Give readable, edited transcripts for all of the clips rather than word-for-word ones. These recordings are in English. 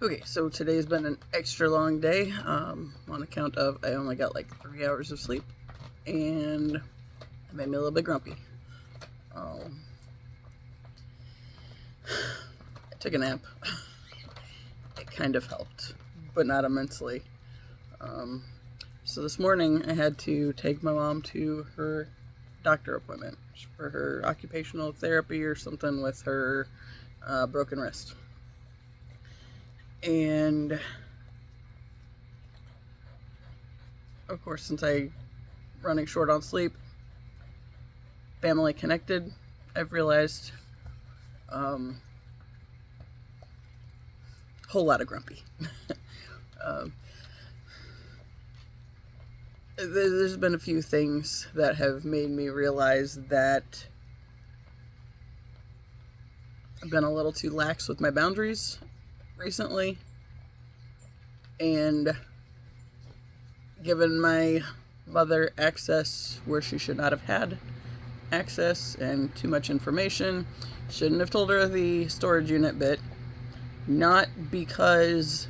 Okay, so today's been an extra long day on account of I only got like 3 hours of sleep, and it made me a little bit grumpy. I took a nap. It kind of helped, but not immensely. So this morning I had to take my mom to her doctor appointment for her occupational therapy or something with her broken wrist. And of course, since I'm running short on sleep, family connected, I've realized whole lot of grumpy. There's been a few things that have made me realize that I've been a little too lax with my boundaries recently, and given my mother access where she should not have had access and too much information. Shouldn't have told her the storage unit bit, not because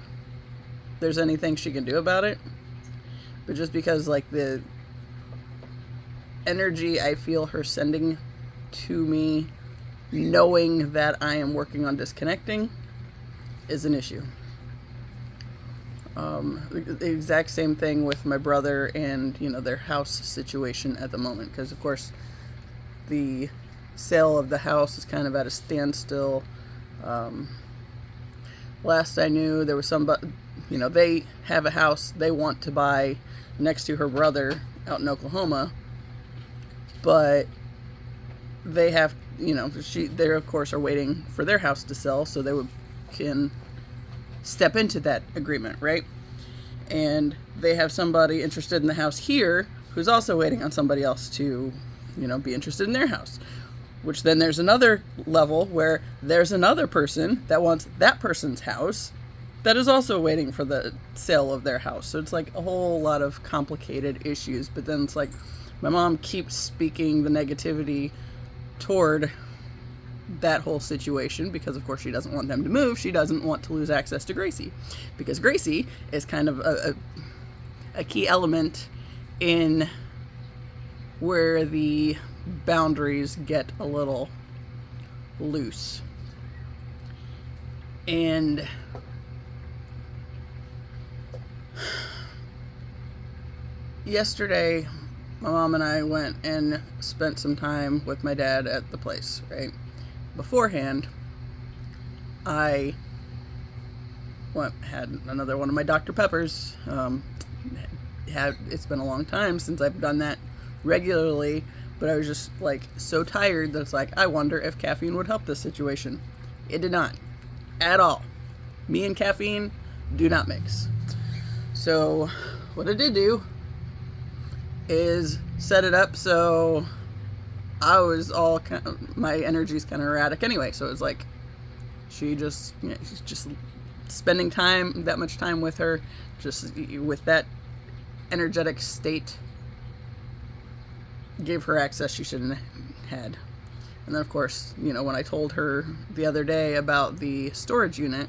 there's anything she can do about it, but just because like the energy I feel her sending to me knowing that I am working on disconnecting is an issue. The exact same thing with my brother and their house situation at the moment, because of course the sale of the house is kind of at a standstill. Last I knew, there was somebody, they have a house they want to buy next to her brother out in Oklahoma, but they have, they of course are waiting for their house to sell so they can step into that agreement, right? And they have somebody interested in the house here who's also waiting on somebody else to, be interested in their house. Which then there's another level where there's another person that wants that person's house that is also waiting for the sale of their house. So it's like a whole lot of complicated issues. But then it's like my mom keeps speaking the negativity toward that whole situation because of course she doesn't want them to move. She doesn't want to lose access to Gracie because Gracie is kind of a key element in where the boundaries get a little loose. And yesterday my mom and I went and spent some time with my dad at the place, right? Beforehand, I had another one of my Dr. Peppers. It's been a long time since I've done that regularly, but I was just like so tired that it's like, I wonder if caffeine would help this situation. It did not at all. Me and caffeine do not mix. So what I did do is set it up so I was all my energy's kind of erratic anyway. So it was like she's just spending that much time with her, just with that energetic state, gave her access she shouldn't have had. And then of course, when I told her the other day about the storage unit,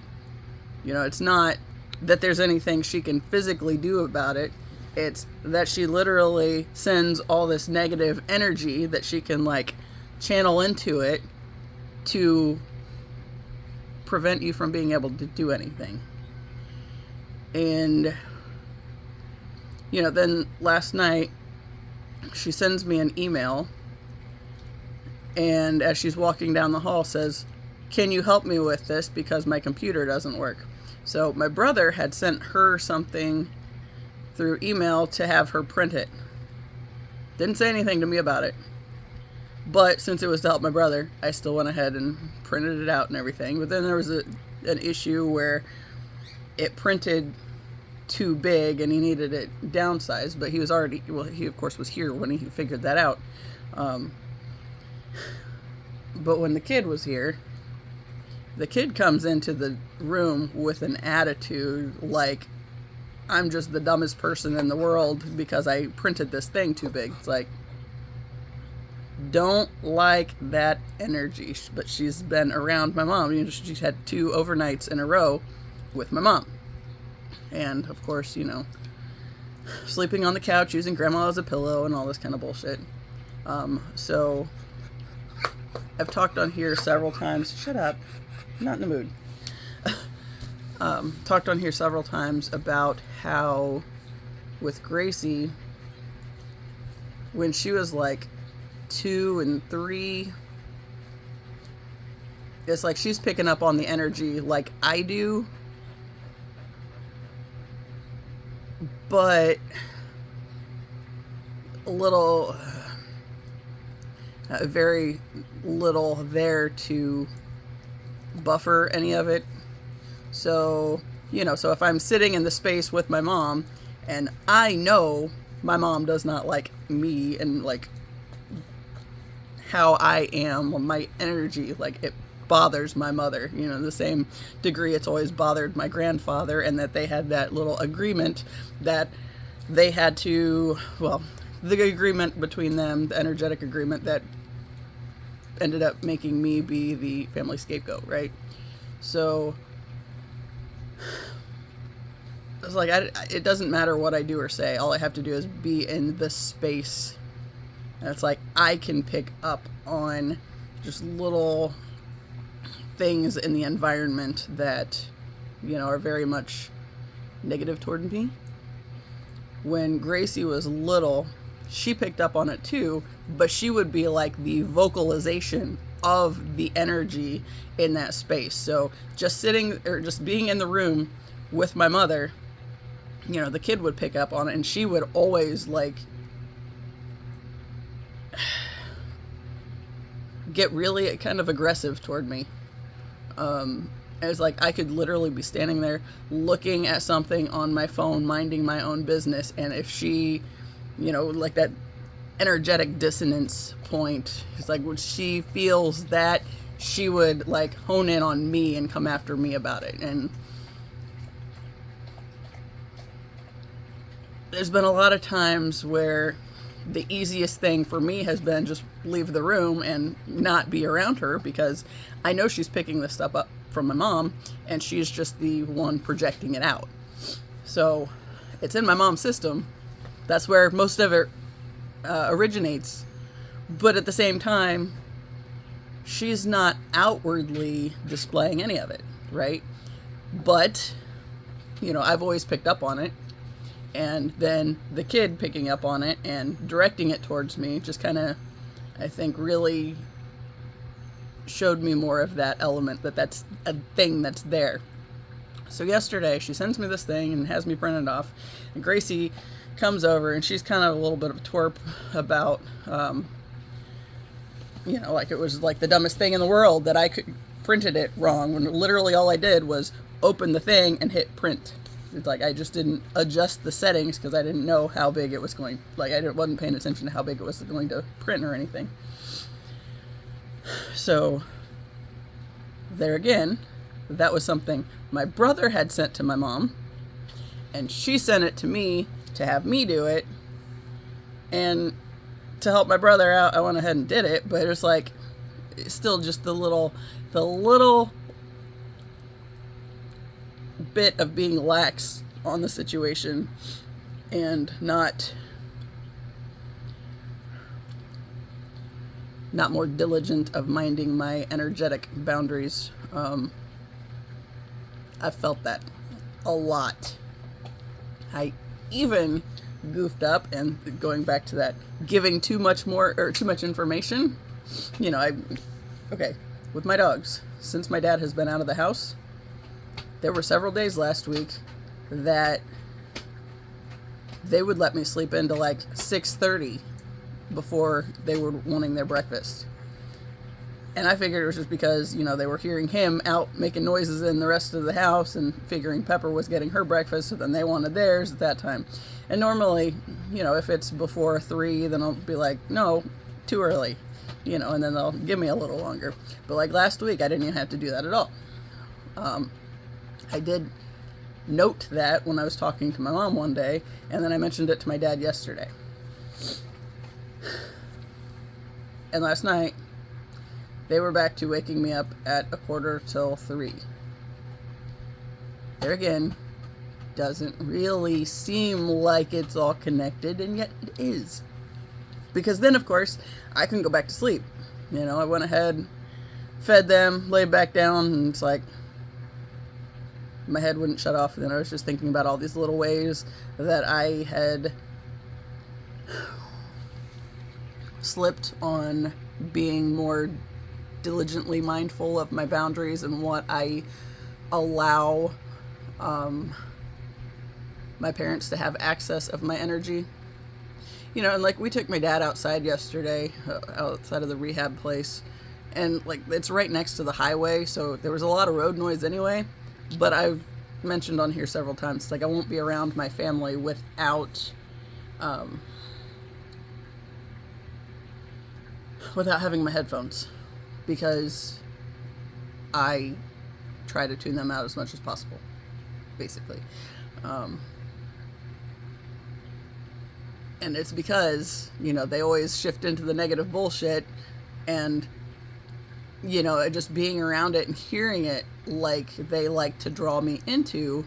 it's not that there's anything she can physically do about it. It's that she literally sends all this negative energy that she can like channel into it to prevent you from being able to do anything. And then last night she sends me an email, and as she's walking down the hall says, "Can you help me with this because my computer doesn't work?" So my brother had sent her something through email to have her print it. Didn't say anything to me about it. But since it was to help my brother, I still went ahead and printed it out and everything. But then there was an issue where it printed too big and he needed it downsized, but he of course was here when he figured that out. But when the kid was here, the kid comes into the room with an attitude like, I'm just the dumbest person in the world because I printed this thing too big. It's like, don't like that energy. But she's been around my mom. She's had 2 overnights in a row with my mom. And of course, you know, sleeping on the couch using grandma as a pillow and all this kind of bullshit. So I've talked on here several times. Shut up. I'm not in the mood. Talked on here several times about how with Gracie, when she was like 2 and 3, it's like she's picking up on the energy like I do, but a little, very little there to buffer any of it. So, you know, so if I'm sitting in the space with my mom and I know my mom does not like me and like how I am, my energy, like it bothers my mother, you know, the same degree it's always bothered my grandfather, and that they had that little agreement that they had to, well, the agreement between them, the energetic agreement that ended up making me be the family scapegoat, right? So it's like, it doesn't matter what I do or say. All I have to do is be in the space. And it's like, I can pick up on just little things in the environment that, you know, are very much negative toward me. When Gracie was little, she picked up on it too, but she would be like the vocalization of the energy in that space. So just sitting or just being in the room with my mother, you know, the kid would pick up on it, and she would always like get really kind of aggressive toward me. It was like I could literally be standing there looking at something on my phone, minding my own business, and if she, you know, like that energetic dissonance point, it's like when she feels that, she would like hone in on me and come after me about it. And there's been a lot of times where the easiest thing for me has been just leave the room and not be around her, because I know she's picking this stuff up from my mom and she's just the one projecting it out. So it's in my mom's system. That's where most of it originates. But at the same time, she's not outwardly displaying any of it, right? But, you know, I've always picked up on it. And then the kid picking up on it and directing it towards me just kind of, I think, really showed me more of that element, that's a thing that's there. So yesterday, she sends me this thing and has me print it off. And Gracie comes over, and she's kind of a little bit of a twerp about, you know, like it was like the dumbest thing in the world that I printed it wrong, when literally all I did was open the thing and hit print. It's like I just didn't adjust the settings because I didn't know how big it was going. Like wasn't paying attention to how big it was going to print or anything. So there again, that was something my brother had sent to my mom, and she sent it to me to have me do it. And to help my brother out, I went ahead and did it. But it was like, it's still just the little bit of being lax on the situation and not more diligent of minding my energetic boundaries. I felt that a lot. I even goofed up, and going back to that giving too much information, you know, okay, with my dogs, since my dad has been out of the house, there were several days last week that they would let me sleep into like 6:30 before they were wanting their breakfast. And I figured it was just because, you know, they were hearing him out making noises in the rest of the house and figuring Pepper was getting her breakfast, so then they wanted theirs at that time. And normally, you know, if it's before 3, then I'll be like, no, too early, you know, and then they'll give me a little longer. But like last week, I didn't even have to do that at all. I did note that when I was talking to my mom one day, and then I mentioned it to my dad yesterday. And last night, they were back to waking me up at 2:45 till 3. there again, doesn't really seem like it's all connected, and yet it is. Because then, of course, I can go back to sleep. You know, I went ahead, fed them, laid back down, and it's like my head wouldn't shut off. And then I was just thinking about all these little ways that I had slipped on being more diligently mindful of my boundaries and what I allow my parents to have access of my energy. You know, and like we took my dad outside yesterday, outside of the rehab place, and like it's right next to the highway, so there was a lot of road noise anyway. But I've mentioned on here several times, like I won't be around my family without having my headphones, because I try to tune them out as much as possible, basically. And it's because, you know, they always shift into the negative bullshit, and, you know, just being around it and hearing it like they like to draw me into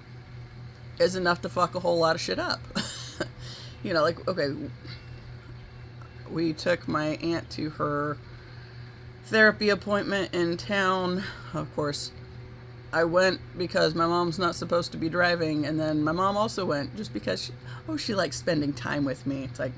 is enough to fuck a whole lot of shit up. You know, like, okay, we took my aunt to her therapy appointment in town. Of course, I went because my mom's not supposed to be driving, and then my mom also went just because she likes spending time with me. It's like,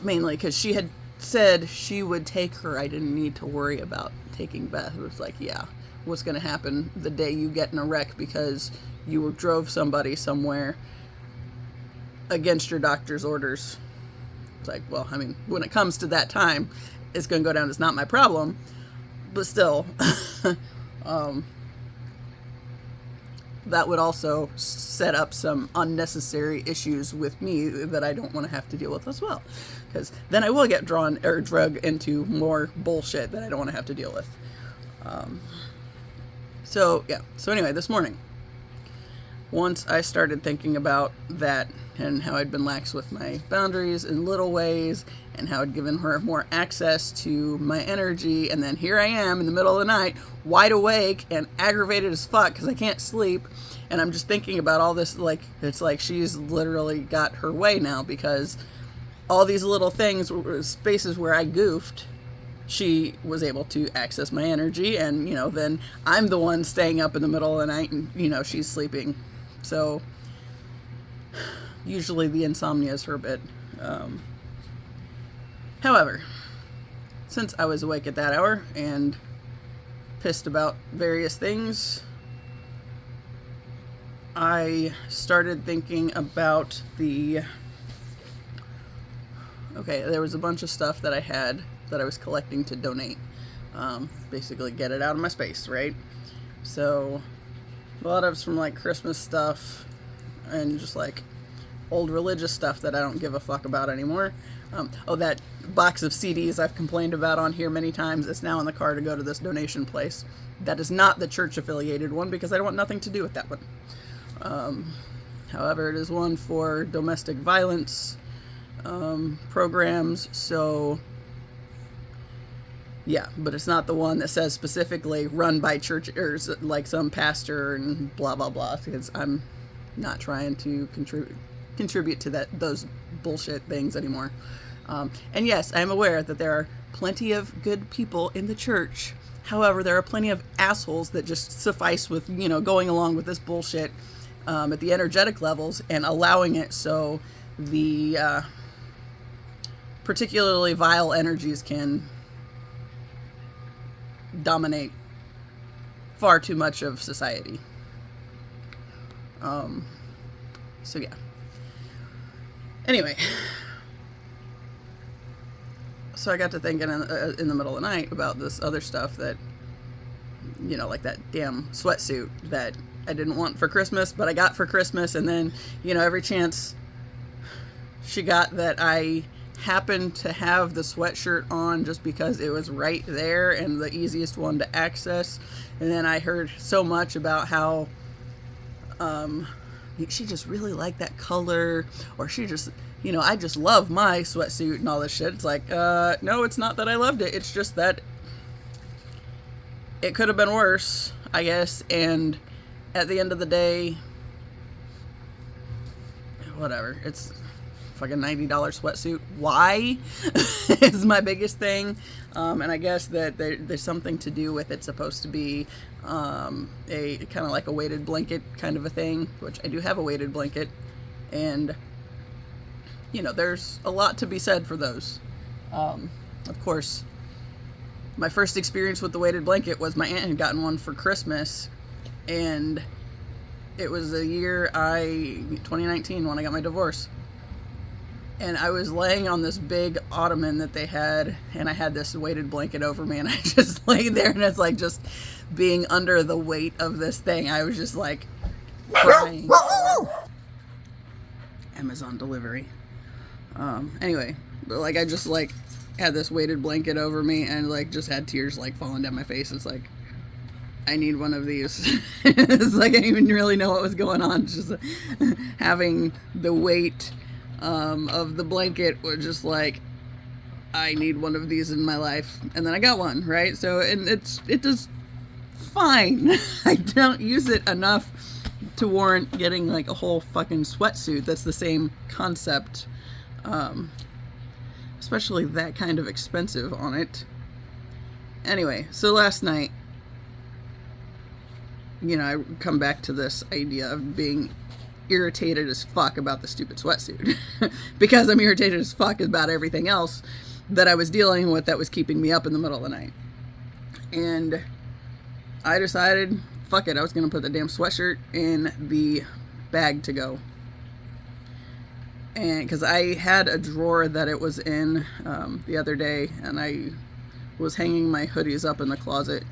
mainly because she had said she would take her. I didn't need to worry about taking Beth. It was like, yeah, what's going to happen the day you get in a wreck because you drove somebody somewhere against your doctor's orders? It's like, well, I mean, when it comes to that time, it's going to go down as not my problem, but still, that would also set up some unnecessary issues with me that I don't want to have to deal with as well. Because then I will get drawn or drug into more bullshit that I don't want to have to deal with. So anyway, this morning, once I started thinking about that and how I'd been lax with my boundaries in little ways and how I'd given her more access to my energy, and then here I am in the middle of the night, wide awake and aggravated as fuck because I can't sleep, and I'm just thinking about all this, like, it's like she's literally got her way now, because all these little things, spaces where I goofed, she was able to access my energy, and, you know, then I'm the one staying up in the middle of the night, and, you know, she's sleeping. So usually the insomnia is her bit. However, since I was awake at that hour and pissed about various things, I started thinking about there was a bunch of stuff that I had that I was collecting to donate. Basically get it out of my space, right? So a lot of it's from like Christmas stuff and just like old religious stuff that I don't give a fuck about anymore. That box of CDs I've complained about on here many times, it's now in the car to go to this donation place. That is not the church affiliated one because I want nothing to do with that one. However, it is one for domestic violence programs, so yeah, but it's not the one that says specifically run by church or like some pastor and blah blah blah, because I'm not trying to contribute to those bullshit things anymore. And yes, I'm aware that there are plenty of good people in the church. However, there are plenty of assholes that just suffice with, you know, going along with this bullshit at the energetic levels and allowing it so the particularly vile energies can dominate far too much of society. So yeah. Anyway, so I got to thinking in the middle of the night about this other stuff that, you know, like that damn sweatsuit that I didn't want for Christmas, but I got for Christmas, and then, you know, every chance she got that I happened to have the sweatshirt on just because it was right there and the easiest one to access. And then I heard so much about how she just really liked that color, or she just, you know, I just love my sweatsuit and all this shit. It's like, no, it's not that I loved it. It's just that it could have been worse. I guess, and at the end of the day, whatever, it's fucking $90 sweatsuit. Why? Is my biggest thing. And I guess that there's something to do with it's supposed to be a kind of like a weighted blanket kind of a thing, which I do have a weighted blanket, and you know, there's a lot to be said for those. Of course, my first experience with the weighted blanket was my aunt had gotten one for Christmas, and it was the year 2019, when I got my divorce. And I was laying on this big ottoman that they had, and I had this weighted blanket over me, and I just lay there, and it's like just being under the weight of this thing. I was just like crying. Amazon delivery. Anyway, but like I just like had this weighted blanket over me, and like just had tears like falling down my face. It's like, I need one of these. It's like I didn't even really know what was going on. Just having the weight of the blanket was just like, I need one of these in my life. And then I got one, right? So, and it does fine. I don't use it enough to warrant getting like a whole fucking sweatsuit that's the same concept, especially that kind of expensive on it. Anyway, so last night, you know, I come back to this idea of being irritated as fuck about the stupid sweatsuit because I'm irritated as fuck about everything else that I was dealing with that was keeping me up in the middle of the night. And I decided, fuck it, I was gonna put the damn sweatshirt in the bag to go. And because I had a drawer that it was in the other day, and I was hanging my hoodies up in the closet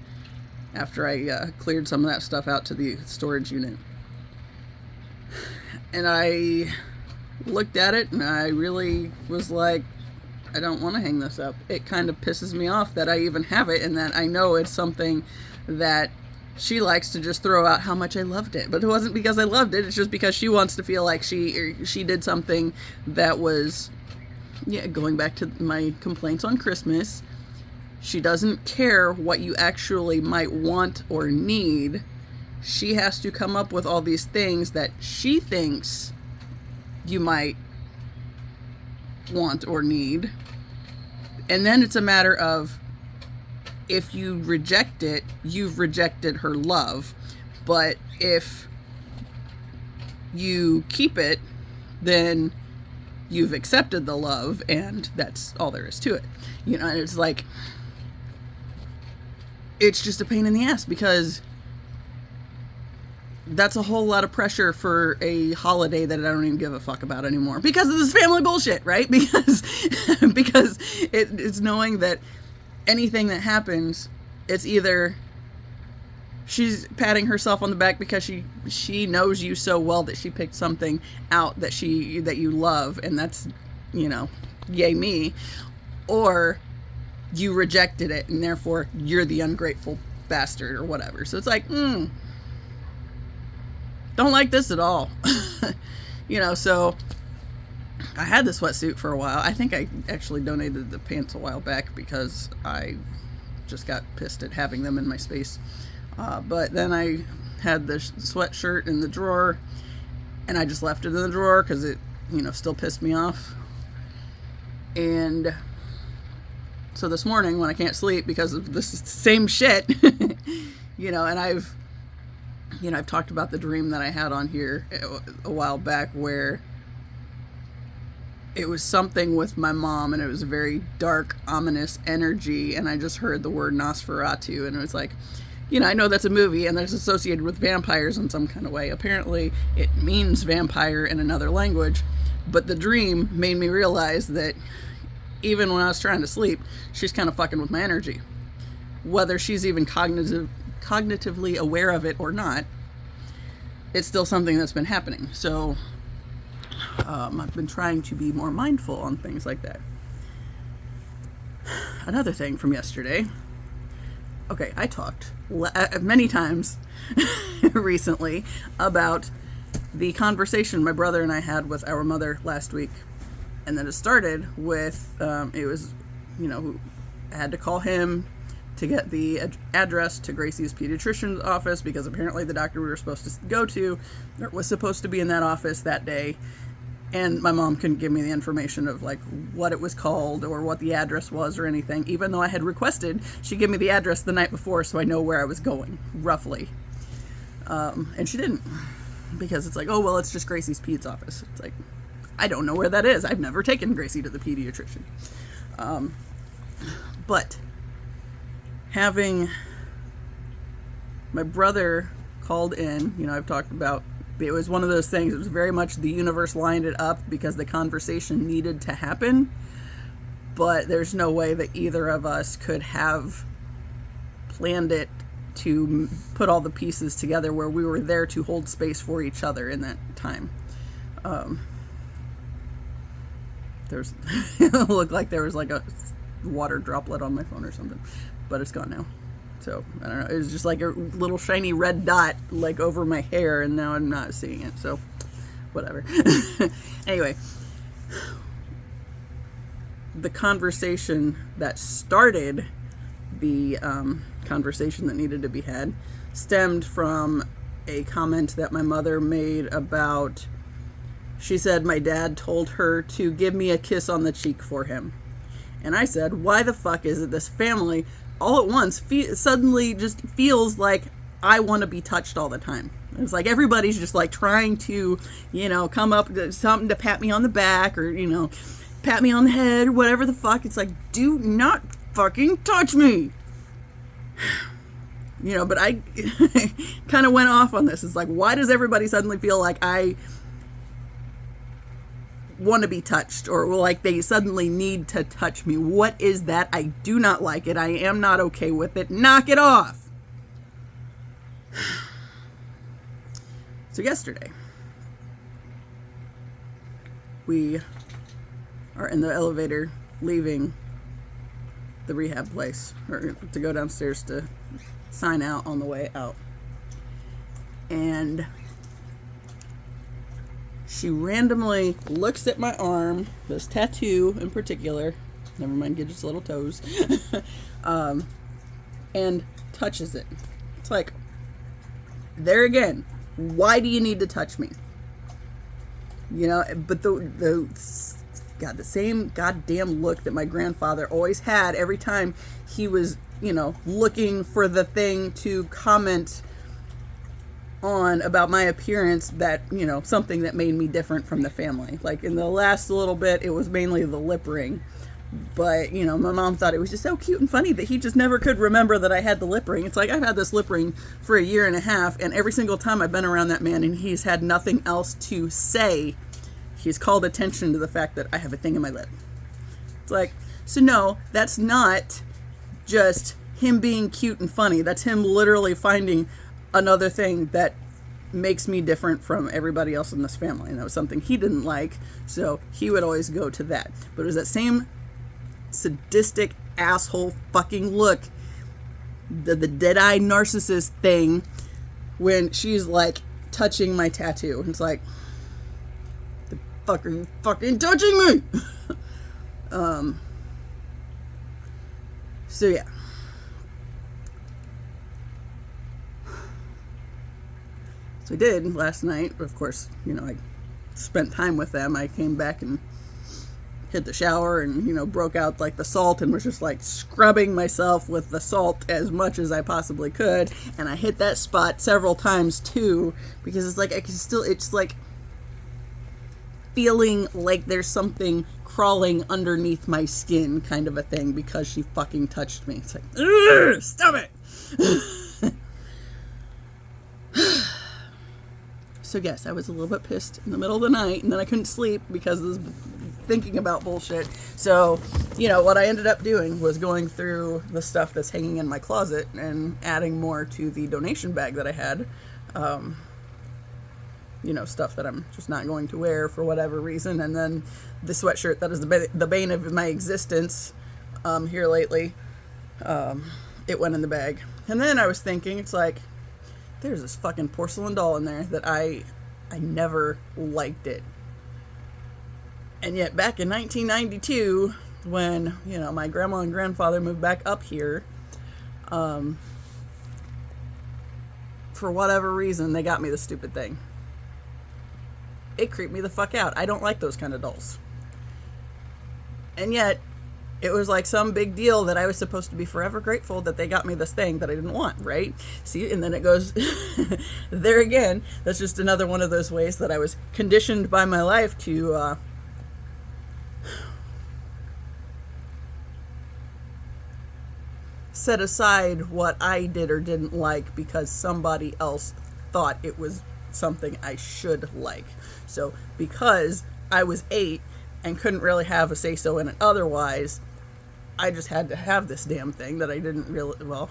after I cleared some of that stuff out to the storage unit. And I looked at it, and I really was like, I don't want to hang this up. It kind of pisses me off that I even have it, and that I know it's something that she likes to just throw out how much I loved it. But it wasn't because I loved it. It's just because she wants to feel like she did something that was, yeah, going back to my complaints on Christmas. She doesn't care what you actually might want or need. She has to come up with all these things that she thinks you might want or need. And then it's a matter of, if you reject it, you've rejected her love. But if you keep it, then you've accepted the love, and that's all there is to it. You know, and it's like, it's just a pain in the ass, because that's a whole lot of pressure for a holiday that I don't even give a fuck about anymore because of this family bullshit, right? Because it's knowing that anything that happens, it's either she's patting herself on the back because she knows you so well that she picked something out that you love, and that's, you know, yay me, or you rejected it and therefore you're the ungrateful bastard or whatever. So it's like, don't like this at all. You know, so I had the sweatsuit for a while. I think I actually donated the pants a while back because I just got pissed at having them in my space. But then I had the sweatshirt in the drawer, and I just left it in the drawer because it, you know, still pissed me off. And so this morning when I can't sleep because of this same shit, you know, and I've talked about the dream that I had on here a while back where it was something with my mom, and it was a very dark, ominous energy, and I just heard the word Nosferatu, and it was like, you know, I know that's a movie, and that's associated with vampires in some kind of way. Apparently, it means vampire in another language, but the dream made me realize that even when I was trying to sleep, she's kind of fucking with my energy. Whether she's even cognitively aware of it or not, it's still something that's been happening. So I've been trying to be more mindful on things like that. Another thing from yesterday. Okay, I talked many times recently about the conversation my brother and I had with our mother last week. And then it started with, it was, you know, I had to call him to get the address to Gracie's pediatrician's office, because apparently the doctor we were supposed to go to was supposed to be in that office that day. And my mom couldn't give me the information of like what it was called or what the address was or anything, even though I had requested she give me the address the night before so I know where I was going, roughly. And she didn't, because it's like, oh, well, it's just Gracie's peds office. It's like, I don't know where that is. I've never taken Gracie to the pediatrician. But having my brother called in, you know, I've talked about, it was one of those things. It was very much the universe lined it up because the conversation needed to happen. But there's no way that either of us could have planned it to put all the pieces together where we were there to hold space for each other in that time. There's it looked like there was like a water droplet on my phone or something, but it's gone now. So, I don't know, it was just like a little shiny red dot like over my hair, and now I'm not seeing it, so whatever. Anyway, the conversation that started the conversation that needed to be had stemmed from a comment that my mother made about, she said my dad told her to give me a kiss on the cheek for him. And I said, why the fuck is it this family all at once suddenly just feels like I want to be touched all the time? It's like everybody's just like trying to, you know, come up with something to pat me on the back or, you know, pat me on the head or whatever the fuck. It's like, do not fucking touch me. You know, but I kind of went off on this. It's like, why does everybody suddenly feel like I want to be touched, or like they suddenly need to touch me? What is that? I do not like it. I am not okay with it. Knock it off. So yesterday, we are in the elevator leaving the rehab place, or to go downstairs to sign out on the way out. And she randomly looks at my arm, this tattoo in particular, never mind Gidget's little toes, and touches it. It's like, there again, why do you need to touch me? You know, but the same goddamn look that my grandfather always had every time he was, you know, looking for the thing to comment on about my appearance, that, you know, something that made me different from the family. Like in the last little bit, it was mainly the lip ring. But, you know, my mom thought it was just so cute and funny that he just never could remember that I had the lip ring. It's like, I've had this lip ring for a year and a half, and every single time I've been around that man and he's had nothing else to say, he's called attention to the fact that I have a thing in my lip. It's like, so no, that's not just him being cute and funny. That's him literally finding another thing that makes me different from everybody else in this family. And that was something he didn't like, so he would always go to that. But it was that same sadistic asshole fucking look, the dead-eye narcissist thing, when she's like touching my tattoo. And it's like, the fuck are you fucking touching me? So yeah. So I did last night. Of course, you know, I spent time with them. I came back and hit the shower and, you know, broke out like the salt and was just like scrubbing myself with the salt as much as I possibly could. And I hit that spot several times too, because it's like I can still, it's like feeling like there's something crawling underneath my skin kind of a thing, because she fucking touched me. It's like, ugh, stop it. So yes, I was a little bit pissed in the middle of the night, and then I couldn't sleep because of this thinking about bullshit. So, you know, what I ended up doing was going through the stuff that's hanging in my closet and adding more to the donation bag that I had. You know, stuff that I'm just not going to wear for whatever reason. And then the sweatshirt that is the bane of my existence here lately, it went in the bag. And then I was thinking, it's like, there's this fucking porcelain doll in there that I never liked it. And yet back in 1992, when, you know, my grandma and grandfather moved back up here, For whatever reason, they got me the stupid thing. It creeped me the fuck out. I don't like those kind of dolls. And yet, it was like some big deal that I was supposed to be forever grateful that they got me this thing that I didn't want, right? See, and then it goes there again. That's just another one of those ways that I was conditioned by my life to set aside what I did or didn't like because somebody else thought it was something I should like. So because I was 8 and couldn't really have a say-so in it otherwise, I just had to have this damn thing that I didn't really, well,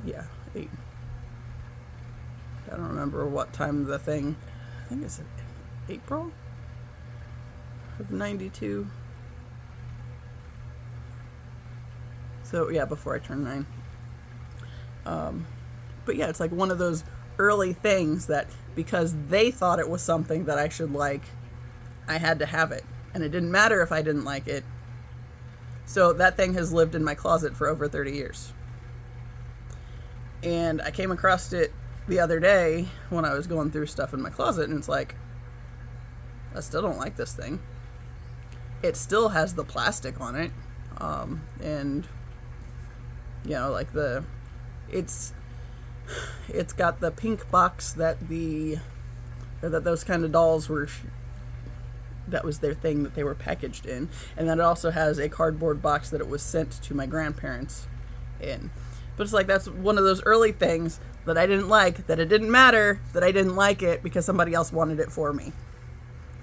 yeah, 8. I don't remember what time the thing, I think it's April of 92. So yeah, before I turned 9. But yeah, it's like one of those early things that because they thought it was something that I should like, I had to have it. And it didn't matter if I didn't like it. So that thing has lived in my closet for over 30 years. And I came across it the other day when I was going through stuff in my closet, and it's like, I still don't like this thing. It still has the plastic on it. And you know, like it's got the pink box that those kind of dolls were, that was their thing that they were packaged in. And then it also has a cardboard box that it was sent to my grandparents in. But it's like, that's one of those early things that I didn't like, that it didn't matter that I didn't like it because somebody else wanted it for me.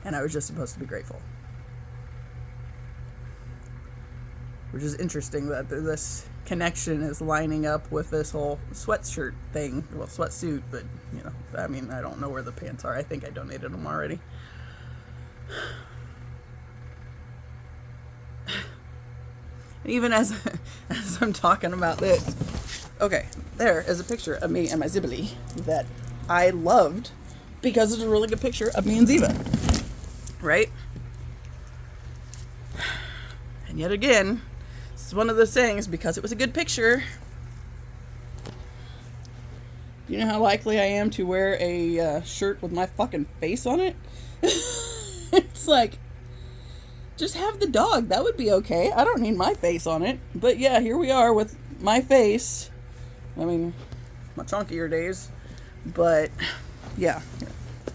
And I was just supposed to be grateful. Which is interesting that this connection is lining up with this whole sweatshirt thing. Well, sweatsuit, but, you know, I mean, I don't know where the pants are. I think I donated them already. Even as I'm talking about this, okay, there is a picture of me and my Zibbly that I loved because it's a really good picture of me and Ziva, right? And yet again, it's one of those things, because it was a good picture. Do you know how likely I am to wear a shirt with my fucking face on it? It's like, just have the dog. That would be okay. I don't need my face on it. But yeah, here we are with my face. I mean, my chunkier days. But yeah,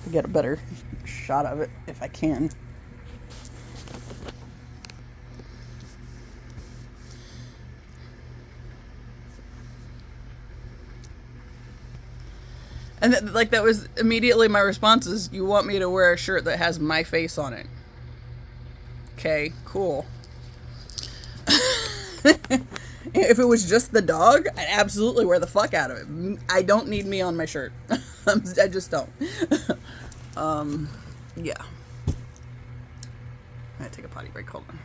I'll get a better shot of it if I can. And that was immediately my response is, you want me to wear a shirt that has my face on it. Okay, cool. If it was just the dog, I'd absolutely wear the fuck out of it. I don't need me on my shirt. I just don't. Yeah. I gotta take a potty break, hold on.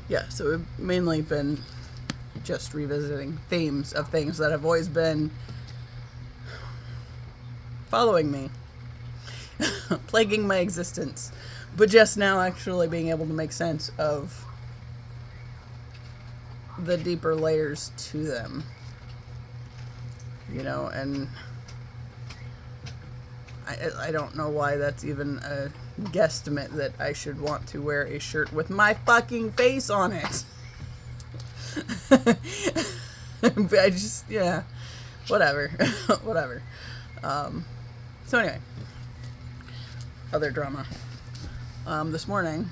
Yeah, so we've mainly been just revisiting themes of things that have always been following me, plaguing my existence, but just now actually being able to make sense of the deeper layers to them, you know. And I don't know why that's even a guesstimate that I should want to wear a shirt with my fucking face on it. I just, yeah, whatever. Whatever. So anyway, other drama. This morning,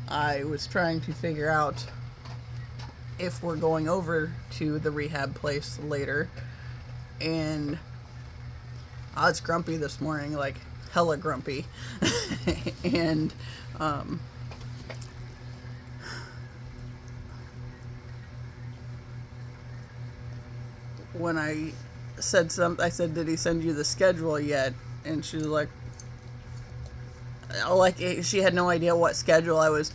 I was trying to figure out if we're going over to the rehab place later, and I was grumpy this morning, like hella grumpy, and when I said I said, did he send you the schedule yet? And she was like, she had no idea what schedule I was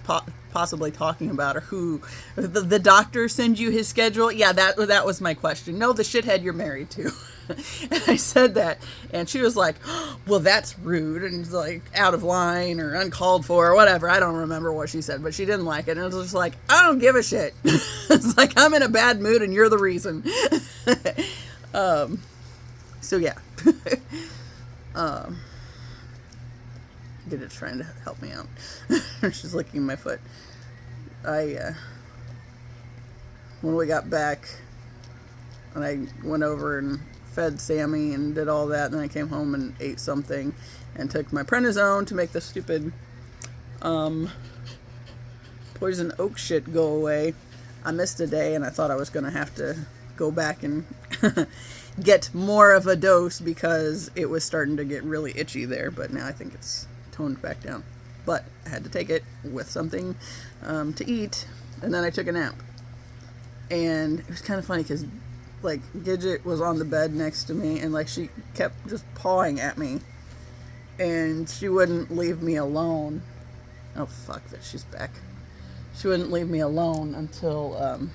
possibly talking about, or who. The doctor send you his schedule? Yeah, that was my question. No, the shithead you're married to. And I said that, and she was like, well, that's rude and like out of line or uncalled for or whatever. I don't remember what she said, but she didn't like it. And it was just like, I don't give a shit. It's like, I'm in a bad mood and you're the reason. So yeah. It's trying to help me out. She's licking my foot. When we got back, and I went over and fed Sammy and did all that, and then I came home and ate something and took my prednisone to make the stupid poison oak shit go away. I missed a day, and I thought I was going to have to go back and get more of a dose because it was starting to get really itchy there, but now I think it's toned back down. But I had to take it with something to eat, and then I took a nap. And it was kind of funny because, like, Gidget was on the bed next to me, and, like, she kept just pawing at me, and she wouldn't leave me alone. Oh, fuck that, she's back. She wouldn't leave me alone until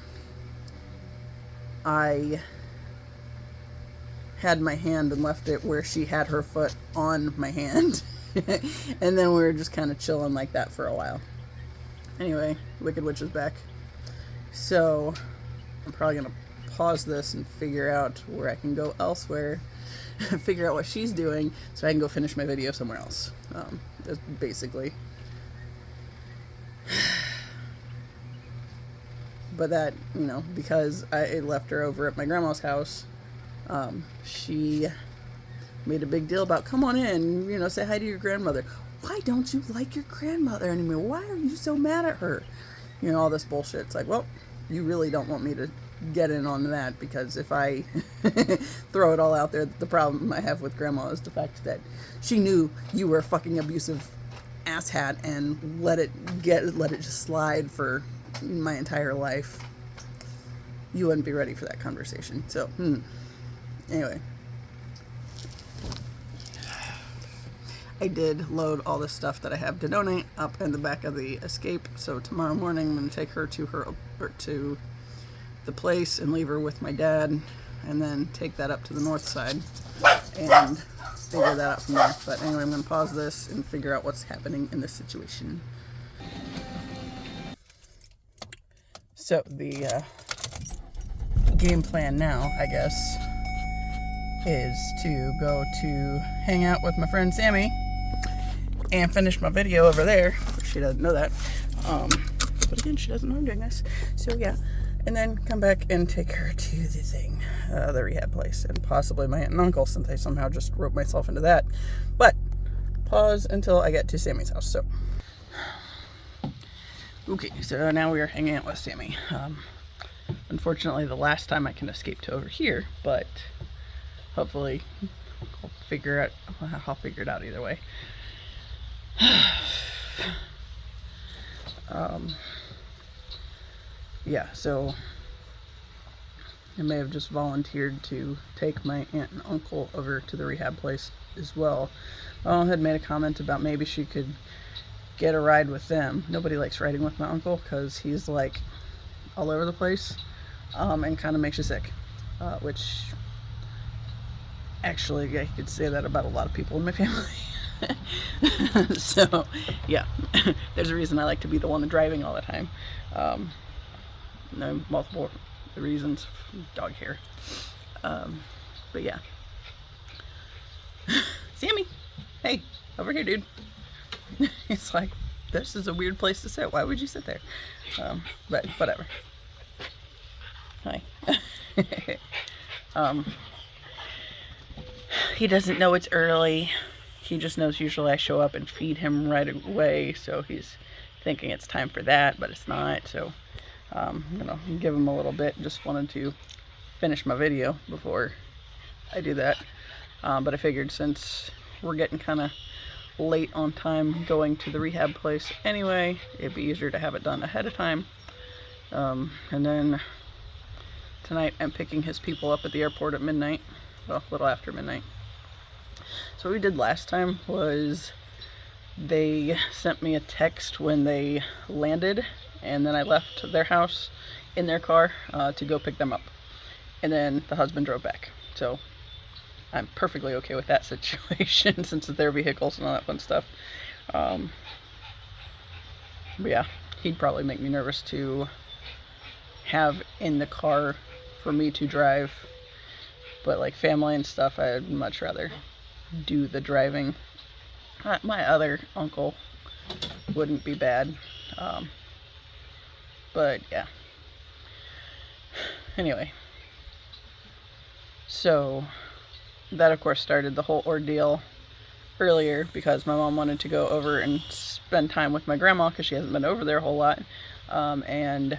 I had my hand and left it where she had her foot on my hand. And then we were just kind of chilling like that for a while. Anyway, Wicked Witch is back. So I'm probably going to pause this and figure out where I can go elsewhere. Figure out what she's doing so I can go finish my video somewhere else. That's basically. But that, you know, because I left her over at my grandma's house, she made a big deal about, come on in, you know, say hi to your grandmother. Why don't you like your grandmother anymore? Why are you so mad at her? You know, all this bullshit. It's like, well, you really don't want me to get in on that, because if I throw it all out there, the problem I have with grandma is the fact that she knew you were a fucking abusive asshat and let it just slide for my entire life. You wouldn't be ready for that conversation. So, anyway. I did load all the stuff that I have to donate up in the back of the Escape, so tomorrow morning I'm going to take her to the place and leave her with my dad, and then take that up to the north side and figure that out from there. But anyway, I'm going to pause this and figure out what's happening in this situation. So the game plan now, I guess, is to go to hang out with my friend Sammy and finish my video over there. She doesn't know that. But again, she doesn't know I'm doing this. So yeah. And then come back and take her to the thing, the rehab place, and possibly my aunt and uncle, since I somehow just roped myself into that. But pause until I get to Sammy's house. So okay, so now we are hanging out with Sammy. Unfortunately, the last time I can escape to over here, but hopefully I'll figure it out either way. Yeah, so I may have just volunteered to take my aunt and uncle over to the rehab place as well. Mom had made a comment about maybe she could get a ride with them. Nobody likes riding with my uncle because he's like all over the place, and kind of makes you sick, which actually I could say that about a lot of people in my family. So yeah, there's a reason I like to be the one driving all the time. No, multiple reasons. Dog hair. But yeah. Sammy, hey, over here, dude. It's like, this is a weird place to sit. Why would you sit there? But whatever. Hi. He doesn't know it's early. He just knows usually I show up and feed him right away, so he's thinking it's time for that, but it's not. So I'm gonna give him a little bit. Just wanted to finish my video before I do that. But I figured since we're getting kind of late on time going to the rehab place anyway, it'd be easier to have it done ahead of time. And then tonight I'm picking his people up at the airport at midnight. Well, a little after midnight. So what we did last time was they sent me a text when they landed, and then I left their house in their car to go pick them up, and then the husband drove back. So I'm perfectly okay with that situation since it's their vehicles and all that fun stuff. But yeah, he'd probably make me nervous to have in the car for me to drive. But like family and stuff, I'd much rather do the driving. My other uncle wouldn't be bad. But yeah. Anyway. So that of course started the whole ordeal earlier because my mom wanted to go over and spend time with my grandma because she hasn't been over there a whole lot. And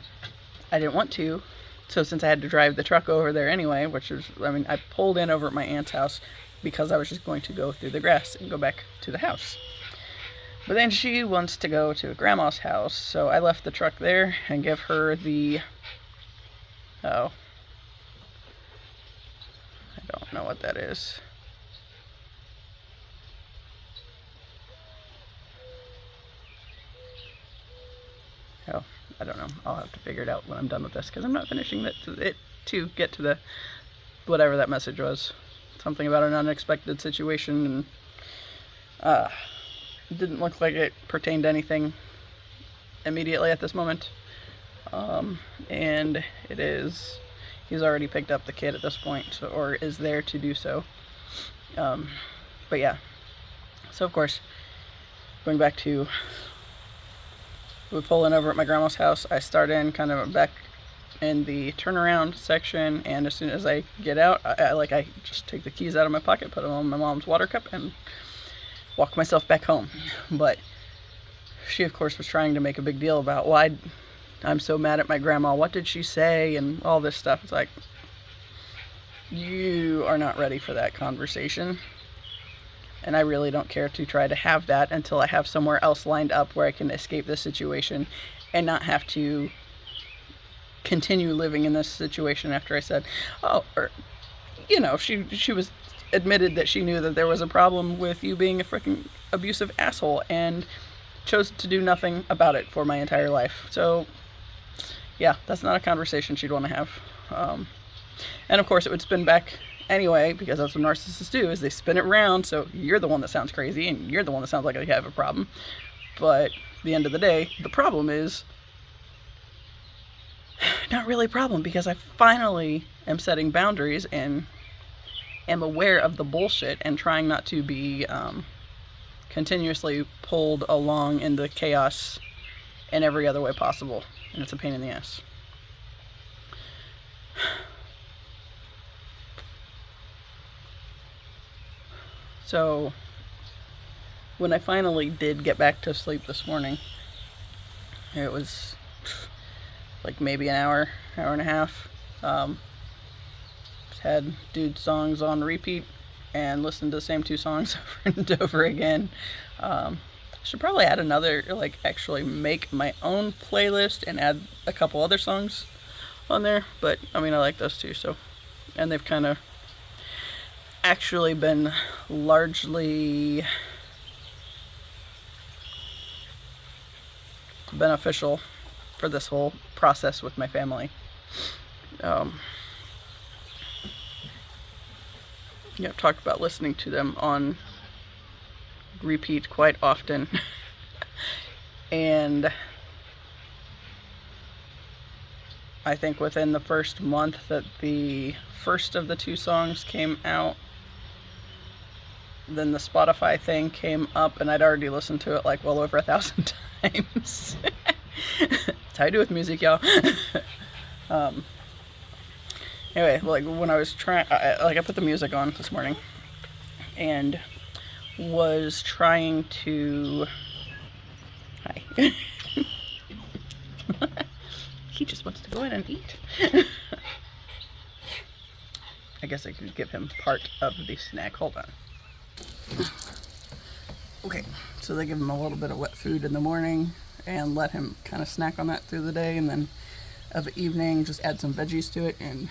I didn't want to. So since I had to drive the truck over there anyway, which was, I mean, I pulled in over at my aunt's house because I was just going to go through the grass and go back to the house. But then she wants to go to grandma's house, so I left the truck there and give her the, oh, I don't know what that is. Oh, I don't know. I'll have to figure it out when I'm done with this because I'm not finishing it to get to the whatever that message was. Something about an unexpected situation, and it didn't look like it pertained to anything immediately at this moment. And it is, he's already picked up the kid at this point, so, or is there to do so. But yeah, so of course, going back to, we pull in over at my grandma's house. I start in kind of back in the turnaround section, and as soon as I get out, I just take the keys out of my pocket, put them on my mom's water cup, and walk myself back home. But she of course was trying to make a big deal about why I'm so mad at my grandma, what did she say, and all this stuff. It's like, you are not ready for that conversation, and I really don't care to try to have that until I have somewhere else lined up where I can escape this situation and not have to continue living in this situation after I said, oh, or, you know, she was admitted that she knew that there was a problem with you being a freaking abusive asshole and chose to do nothing about it for my entire life. So yeah, that's not a conversation she'd want to have. And of course it would spin back anyway, because that's what narcissists do, is they spin it around, so you're the one that sounds crazy and you're the one that sounds like you have a problem. But at the end of the day, the problem is not really a problem, because I finally am setting boundaries and am aware of the bullshit and trying not to be continuously pulled along in the chaos in every other way possible. And it's a pain in the ass. So when I finally did get back to sleep this morning, it was like maybe an hour and a half. Had dude songs on repeat and listened to the same two songs over and over again. Should probably add another, like actually make my own playlist and add a couple other songs on there, but I mean I like those two, so, and they've kind of actually been largely beneficial for this whole process with my family. Yeah, I've talked about listening to them on repeat quite often. And I think within the first month that the first of the two songs came out, then the Spotify thing came up, and I'd already listened to it like well over 1,000 times. That's how I do with music, y'all. Anyway, like when I was trying, I put the music on this morning and was trying to, hi. He just wants to go in and eat. I guess I could give him part of the snack. Hold on. Okay, so they give him a little bit of wet food in the morning and let him kind of snack on that through the day, and then of the evening just add some veggies to it, and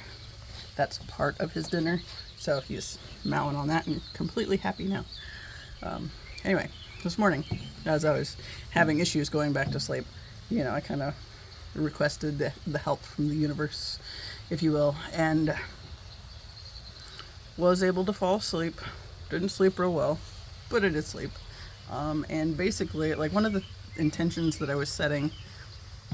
that's part of his dinner. So he's mowing on that and completely happy now. Anyway, this morning, as I was having issues going back to sleep, you know, I kind of requested the help from the universe, if you will, and was able to fall asleep. Didn't sleep real well, but I did sleep. And basically, like, one of the intentions that I was setting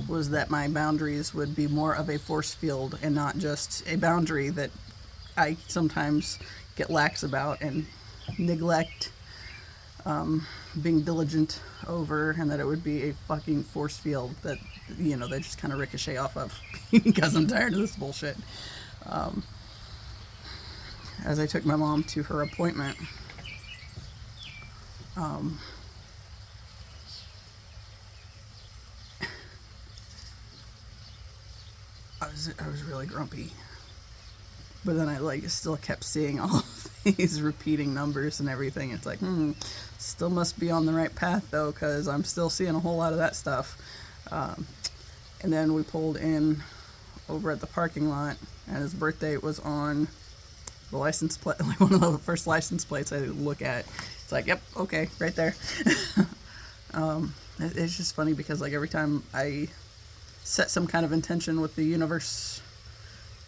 was that my boundaries would be more of a force field and not just a boundary that I sometimes get lax about and neglect being diligent over, and that it would be a fucking force field that, you know, they just kind of ricochet off of because I'm tired of this bullshit. As I took my mom to her appointment, I was really grumpy, but then I like still kept seeing all of these repeating numbers and everything. It's like, still must be on the right path though, because I'm still seeing a whole lot of that stuff. And then we pulled in over at the parking lot, and his birthday was on the license plate, like one of the first license plates I look at. It's like, yep, okay, right there. It's just funny because, like, every time I set some kind of intention with the universe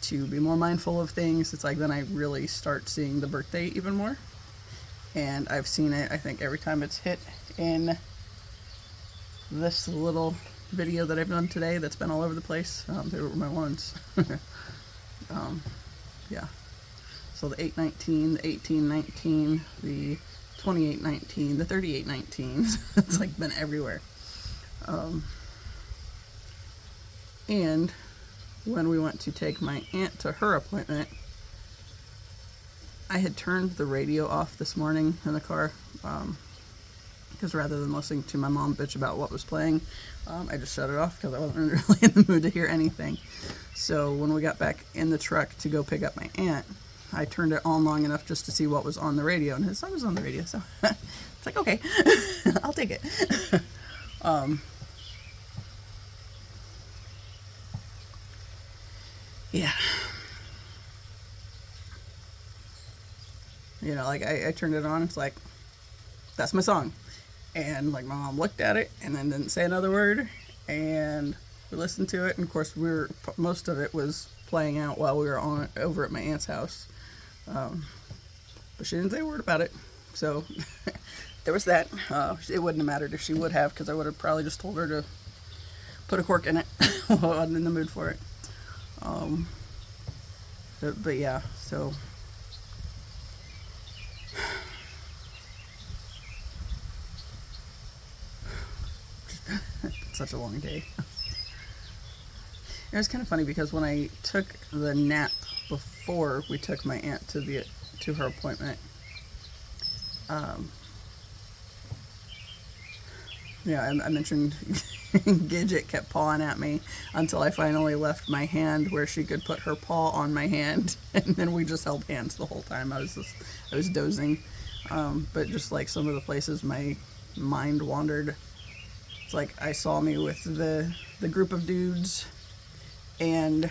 to be more mindful of things, it's like then I really start seeing the birthday even more. And I've seen it, I think, every time it's hit in this little video that I've done today that's been all over the place. They were my ones. Yeah. So the 819, the 1819, the 2819, the 3819. It's like been everywhere. And when we went to take my aunt to her appointment, I had turned the radio off this morning in the car, because rather than listening to my mom bitch about what was playing, I just shut it off because I wasn't really in the mood to hear anything. So when we got back in the truck to go pick up my aunt, I turned it on long enough just to see what was on the radio, and his song was on the radio, so it's like, okay, I'll take it. Yeah. You know, like, I turned it on, it's like, that's my song. And, like, my mom looked at it and then didn't say another word, and we listened to it, and of course most of it was playing out while we were over at my aunt's house. But she didn't say a word about it, so there was that. It wouldn't have mattered if she would have, because I would have probably just told her to put a cork in it while I wasn't in the mood for it. But yeah, so such a long day. It was kind of funny because when I took the nap before we took my aunt to her appointment, yeah, I mentioned Gidget kept pawing at me until I finally left my hand where she could put her paw on my hand, and then we just held hands the whole time. I was dozing, but just like some of the places my mind wandered. It's like I saw me with the group of dudes, and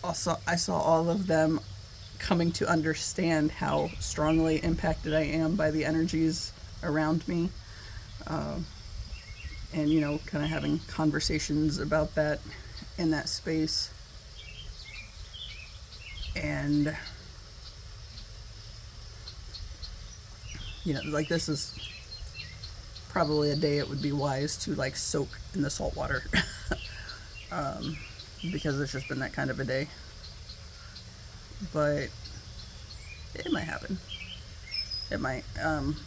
also I saw all of them coming to understand how strongly impacted I am by the energies around me, and, you know, kind of having conversations about that in that space. And, you know, like, this is probably a day it would be wise to, like, soak in the salt water, because it's just been that kind of a day. But it might happen. It might.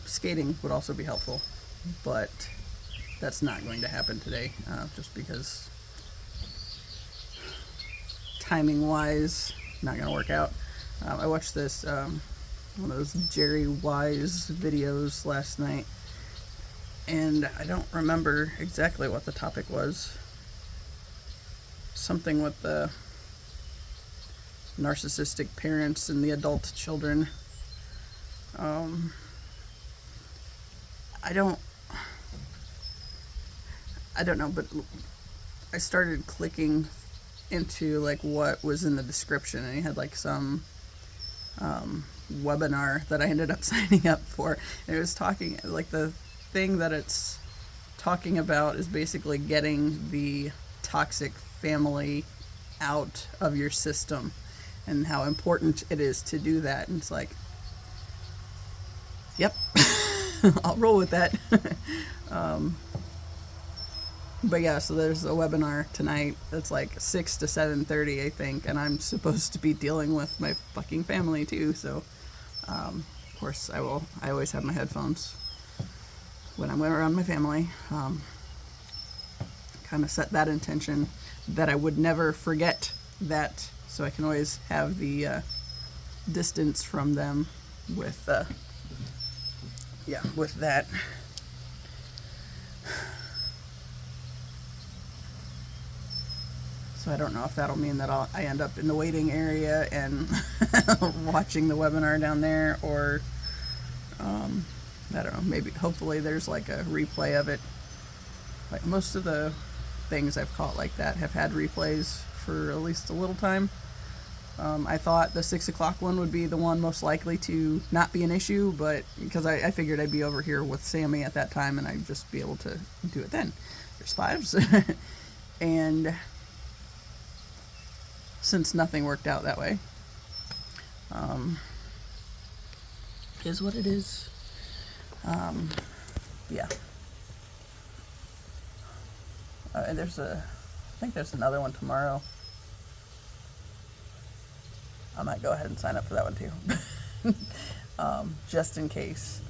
Skating would also be helpful, but that's not going to happen today, just because timing-wise, not going to work out. I watched this, one of those Jerry Wise videos last night, and I don't remember exactly what the topic was. Something with the narcissistic parents and the adult children. I don't know, but I started clicking into, like, what was in the description, and he had, like, some webinar that I ended up signing up for, and it was talking, like, the thing that it's talking about is basically getting the toxic family out of your system. and how important it is to do that. And it's like, yep, I'll roll with that. But yeah, so there's a webinar tonight. It's like 6 to 7:30, I think, and I'm supposed to be dealing with my fucking family too. So, of course, I always have my headphones when I'm around my family. Kind of set that intention that I would never forget that, so I can always have the distance from them with with that. So I don't know if that'll mean that I end up in the waiting area and watching the webinar down there, or I don't know, maybe hopefully there's like a replay of it. Like most of the things I've caught like that have had replays for at least a little time. I thought the 6 o'clock one would be the one most likely to not be an issue, but because I figured I'd be over here with Sammy at that time and I'd just be able to do it then. There's 5s. And since nothing worked out that way, is what it is. Yeah. And I think there's another one tomorrow. I might go ahead and sign up for that one too. Just in case.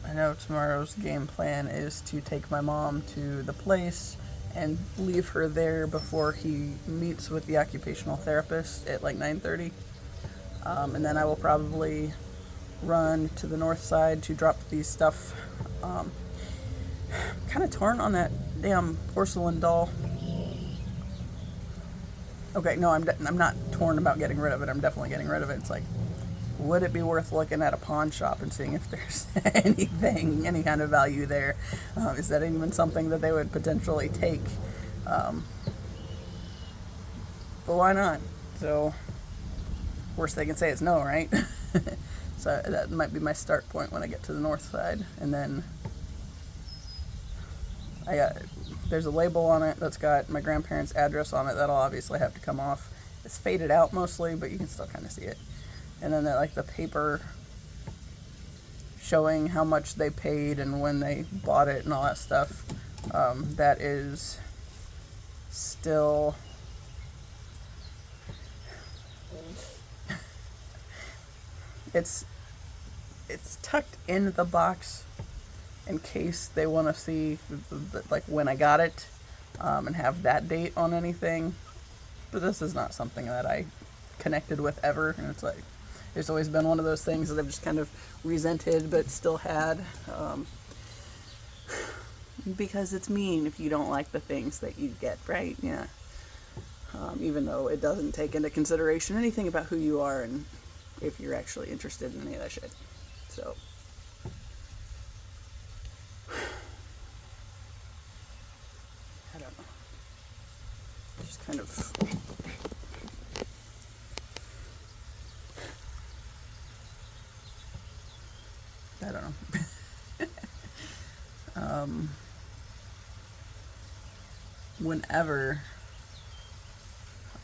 I know tomorrow's game plan is to take my mom to the place and leave her there before he meets with the occupational therapist at like 9:30. And then I will probably run to the north side to drop these stuff. Kind of torn on that damn porcelain doll. Okay, no, I'm not torn about getting rid of it. I'm definitely getting rid of it. It's like, would it be worth looking at a pawn shop and seeing if there's any kind of value there? Is that even something that they would potentially take? But why not? So, worst they can say is no, right? So that might be my start point when I get to the north side. And then there's a label on it that's got my grandparents' address on it. That'll obviously have to come off. It's faded out mostly, but you can still kind of see it. And then the paper showing how much they paid and when they bought it and all that stuff. That is still it's tucked in the box in case they want to see like when I got it, and have that date on anything. But this is not something that I connected with ever, and it's like it's always been one of those things that I've just kind of resented but still had, because it's mean if you don't like the things that you get, right? Yeah. Even though it doesn't take into consideration anything about who you are and if you're actually interested in any of that shit. So I don't know. Just kind of I don't know. Whenever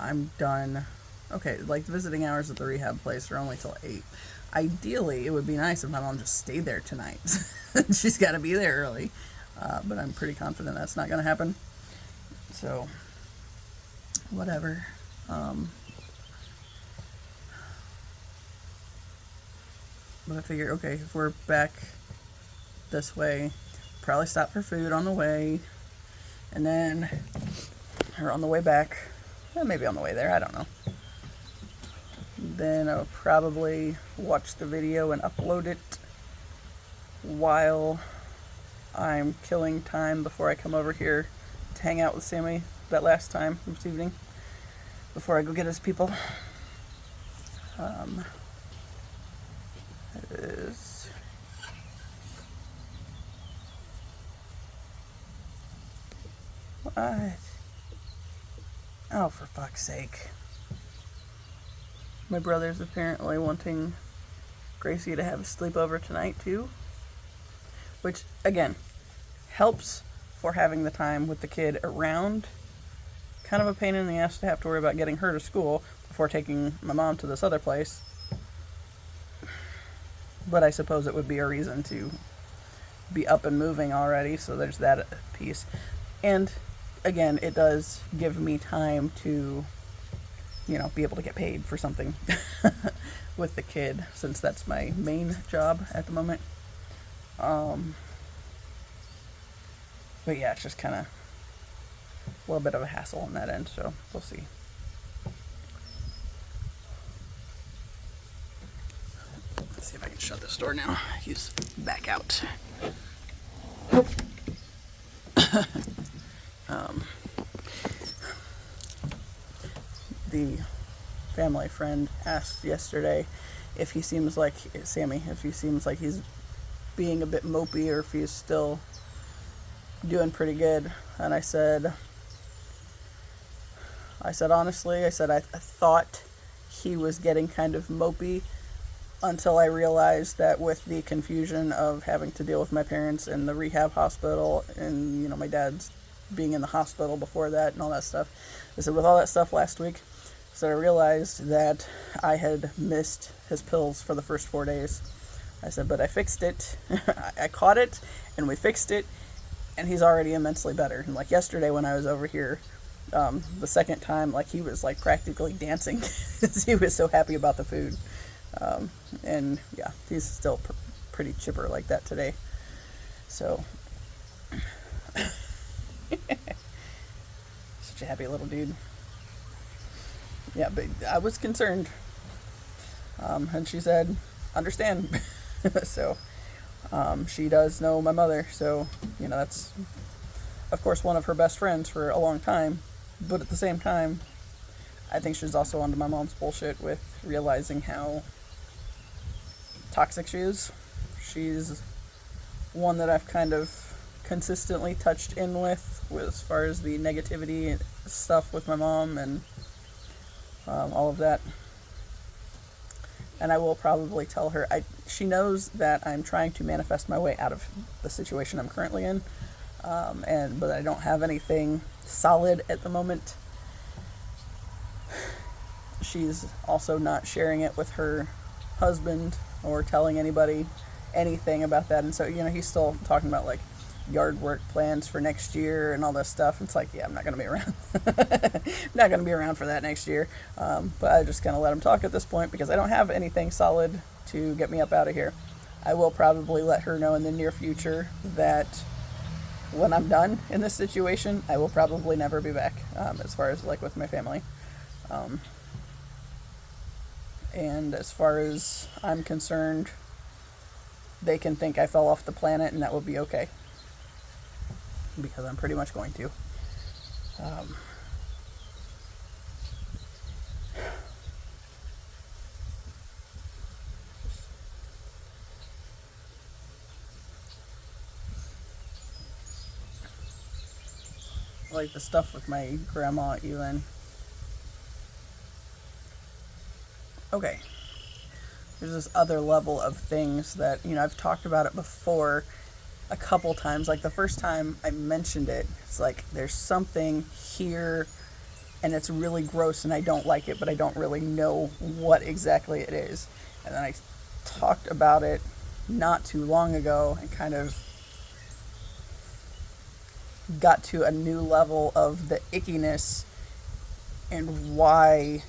I'm done, okay, like visiting hours at the rehab place are only till 8. Ideally, it would be nice if my mom just stayed there tonight. She's got to be there early, but I'm pretty confident that's not going to happen. So, whatever. But I figure, okay, if we're back this way, probably stop for food on the way, and then, or on the way back, maybe on the way there, I don't know. Then I'll probably watch the video and upload it while I'm killing time before I come over here to hang out with Sammy that last time this evening, before I go get his people. It is what? Oh, for fuck's sake. My brother's apparently wanting Gracie to have a sleepover tonight too, which again helps for having the time with the kid around, kind of a pain in the ass to have to worry about getting her to school before taking my mom to this other place. But I suppose it would be a reason to be up and moving already, so there's that piece. And again, it does give me time to, you know, be able to get paid for something with the kid, since that's my main job at the moment. But yeah, it's just kind of a little bit of a hassle on that end, so we'll see. Let's see if I can shut this door now. He's back out. The family friend asked yesterday if he seems like, Sammy, if he seems like he's being a bit mopey or if he's still doing pretty good. And I said honestly, I thought he was getting kind of mopey until I realized that with the confusion of having to deal with my parents in the rehab hospital and, you know, my dad's being in the hospital before that and all that stuff. I said, with all that stuff last week, so I realized that I had missed his pills for the first 4 days. I said, but I fixed it. I caught it and we fixed it, and he's already immensely better. And like yesterday when I was over here, the second time, like he was like practically dancing because he was so happy about the food. And yeah, he's still pretty chipper like that today. So such a happy little dude. Yeah, but I was concerned. And she said, understand. So, she does know my mother. So, you know, that's, of course, one of her best friends for a long time. But at the same time, I think she's also onto my mom's bullshit with realizing how toxic she is. She's one that I've kind of consistently touched in with as far as the negativity and stuff with my mom and all of that. And I will probably tell her, she knows that I'm trying to manifest my way out of the situation I'm currently in, but I don't have anything solid at the moment. She's also not sharing it with her husband or telling anybody anything about that. And so, you know, he's still talking about like yard work plans for next year and all this stuff. It's like, yeah, I'm not going to be around. I'm not going to be around for that next year. But I just kind of let him talk at this point because I don't have anything solid to get me up out of here. I will probably let her know in the near future that when I'm done in this situation, I will probably never be back, as far as like with my family. And as far as I'm concerned, they can think I fell off the planet and that would be okay. Because I'm pretty much going to. Like the stuff with my grandma even. Okay. There's this other level of things that, you know, I've talked about it before a couple times. Like the first time I mentioned it, it's like there's something here and it's really gross and I don't like it, but I don't really know what exactly it is. And then I talked about it not too long ago and kind of got to a new level of the ickiness and why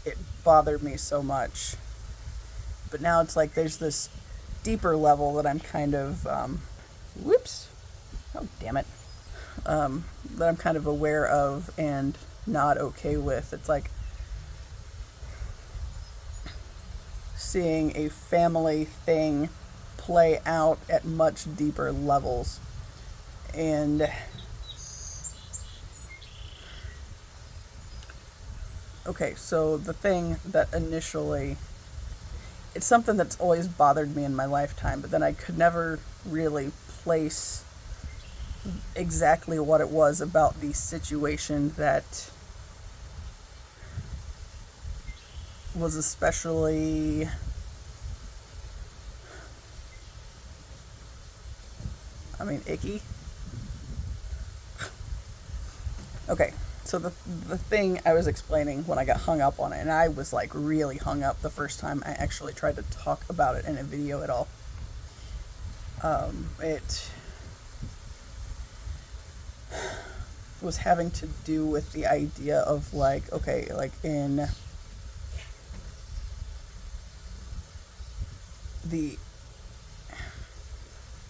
it bothered me so much. But now it's like there's this deeper level that I'm kind of, whoops, oh damn it, that I'm kind of aware of and not okay with. It's like seeing a family thing play out at much deeper levels. And okay, so the thing that initially, it's something that's always bothered me in my lifetime, but then I could never really place exactly what it was about the situation that was especially icky. Okay, so the thing I was explaining when I got hung up on it, and I was like really hung up the first time I actually tried to talk about it in a video at all. It was having to do with the idea of like, okay, like in the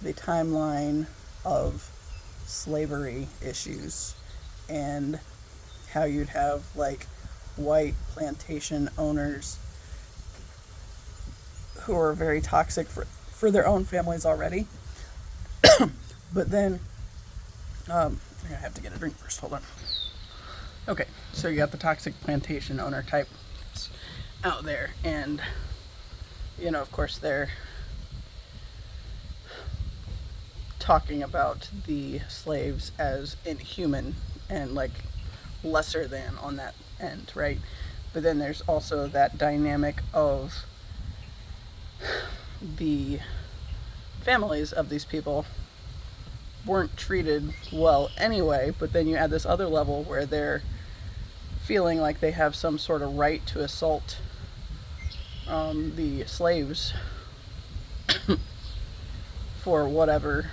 timeline of slavery issues, and how you'd have like white plantation owners who are very toxic for their own families already. But then I have to get a drink first, hold on. Okay, so you got the toxic plantation owner type out there, and of course they're talking about the slaves as inhuman and like lesser than on that end, right? But then there's also that dynamic of the families of these people weren't treated well anyway, but then you add this other level where they're feeling like they have some sort of right to assault the slaves for whatever,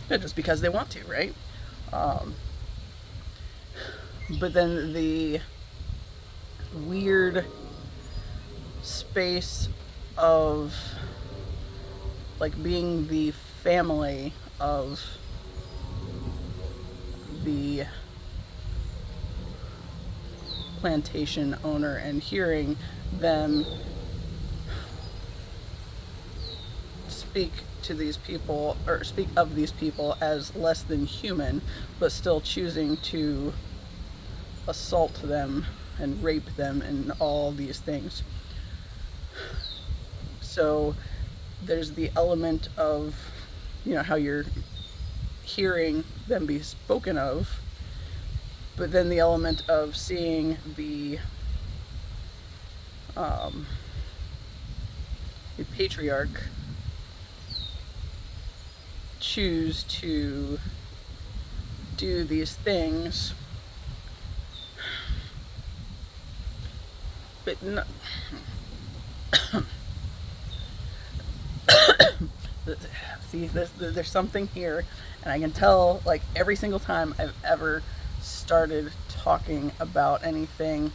just because they want to, right? But then the weird space of like being the family of the plantation owner and hearing them speak to these people, or speak of these people as less than human, but still choosing to assault them and rape them and all these things. So there's the element of, how you're hearing them be spoken of, but then the element of seeing the patriarch choose to do these things, but no. See, there's something here, and I can tell, like, every single time I've ever started talking about anything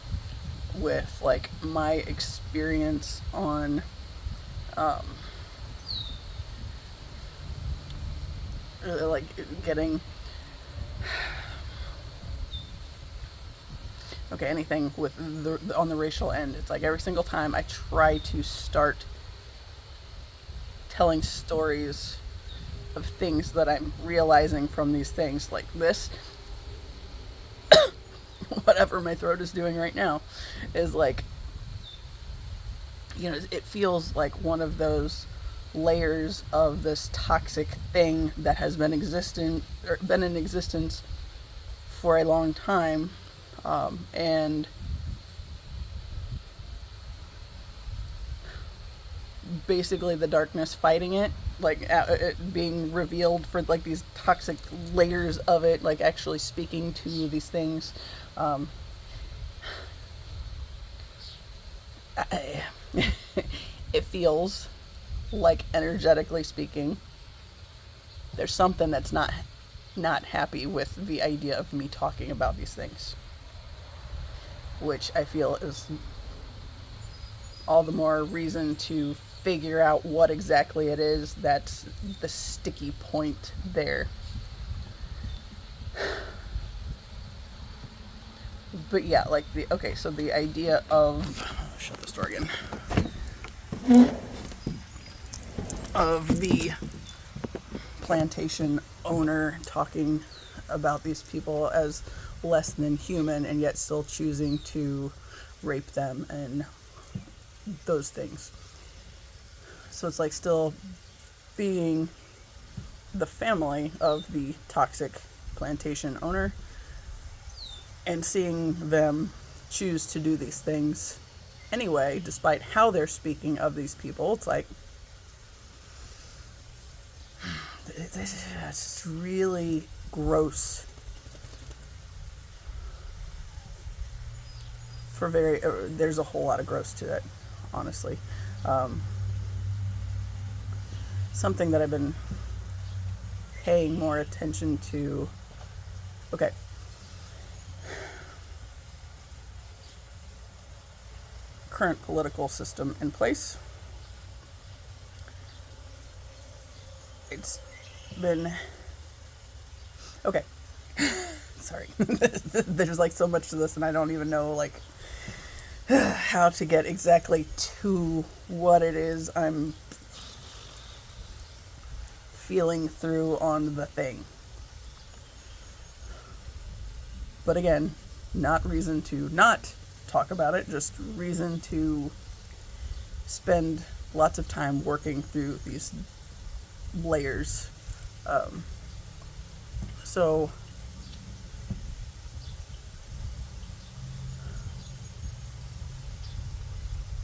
with, like, my experience on, like, getting, okay, anything with on the racial end, it's like every single time I try to start telling stories of things that I'm realizing from these things, like this, whatever my throat is doing right now, is like, it feels like one of those layers of this toxic thing that has been in existence for a long time, and basically the darkness fighting it, like it being revealed for like these toxic layers of it, like actually speaking to these things. It feels like, energetically speaking, there's something that's not happy with the idea of me talking about these things, which I feel is all the more reason to figure out what exactly it is that's the sticky point there. But yeah, like so the idea of, shut this door again, of the plantation owner talking about these people as less than human and yet still choosing to rape them and those things. So it's like still being the family of the toxic plantation owner and seeing them choose to do these things anyway, despite how they're speaking of these people. It's like, it's really gross for there's a whole lot of gross to it, honestly. Something that I've been paying more attention to. Okay. Current political system in place. It's been okay. Sorry. There's like so much to this, and I don't even know like how to get exactly to what it is I'm feeling through on the thing. But again, not reason to not talk about it, just reason to spend lots of time working through these layers. So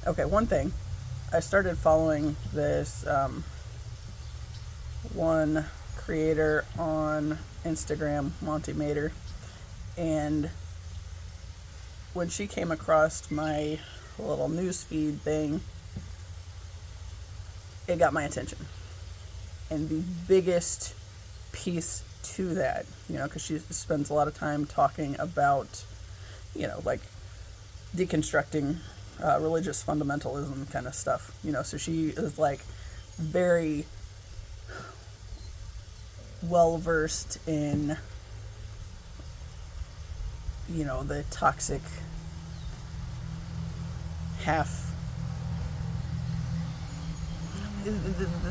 okay, one thing, I started following this one creator on Instagram, Monty Mater, and when she came across my little newsfeed thing, it got my attention. And the biggest piece to that, because she spends a lot of time talking about, like deconstructing religious fundamentalism kind of stuff, so she is like very well versed in, the toxic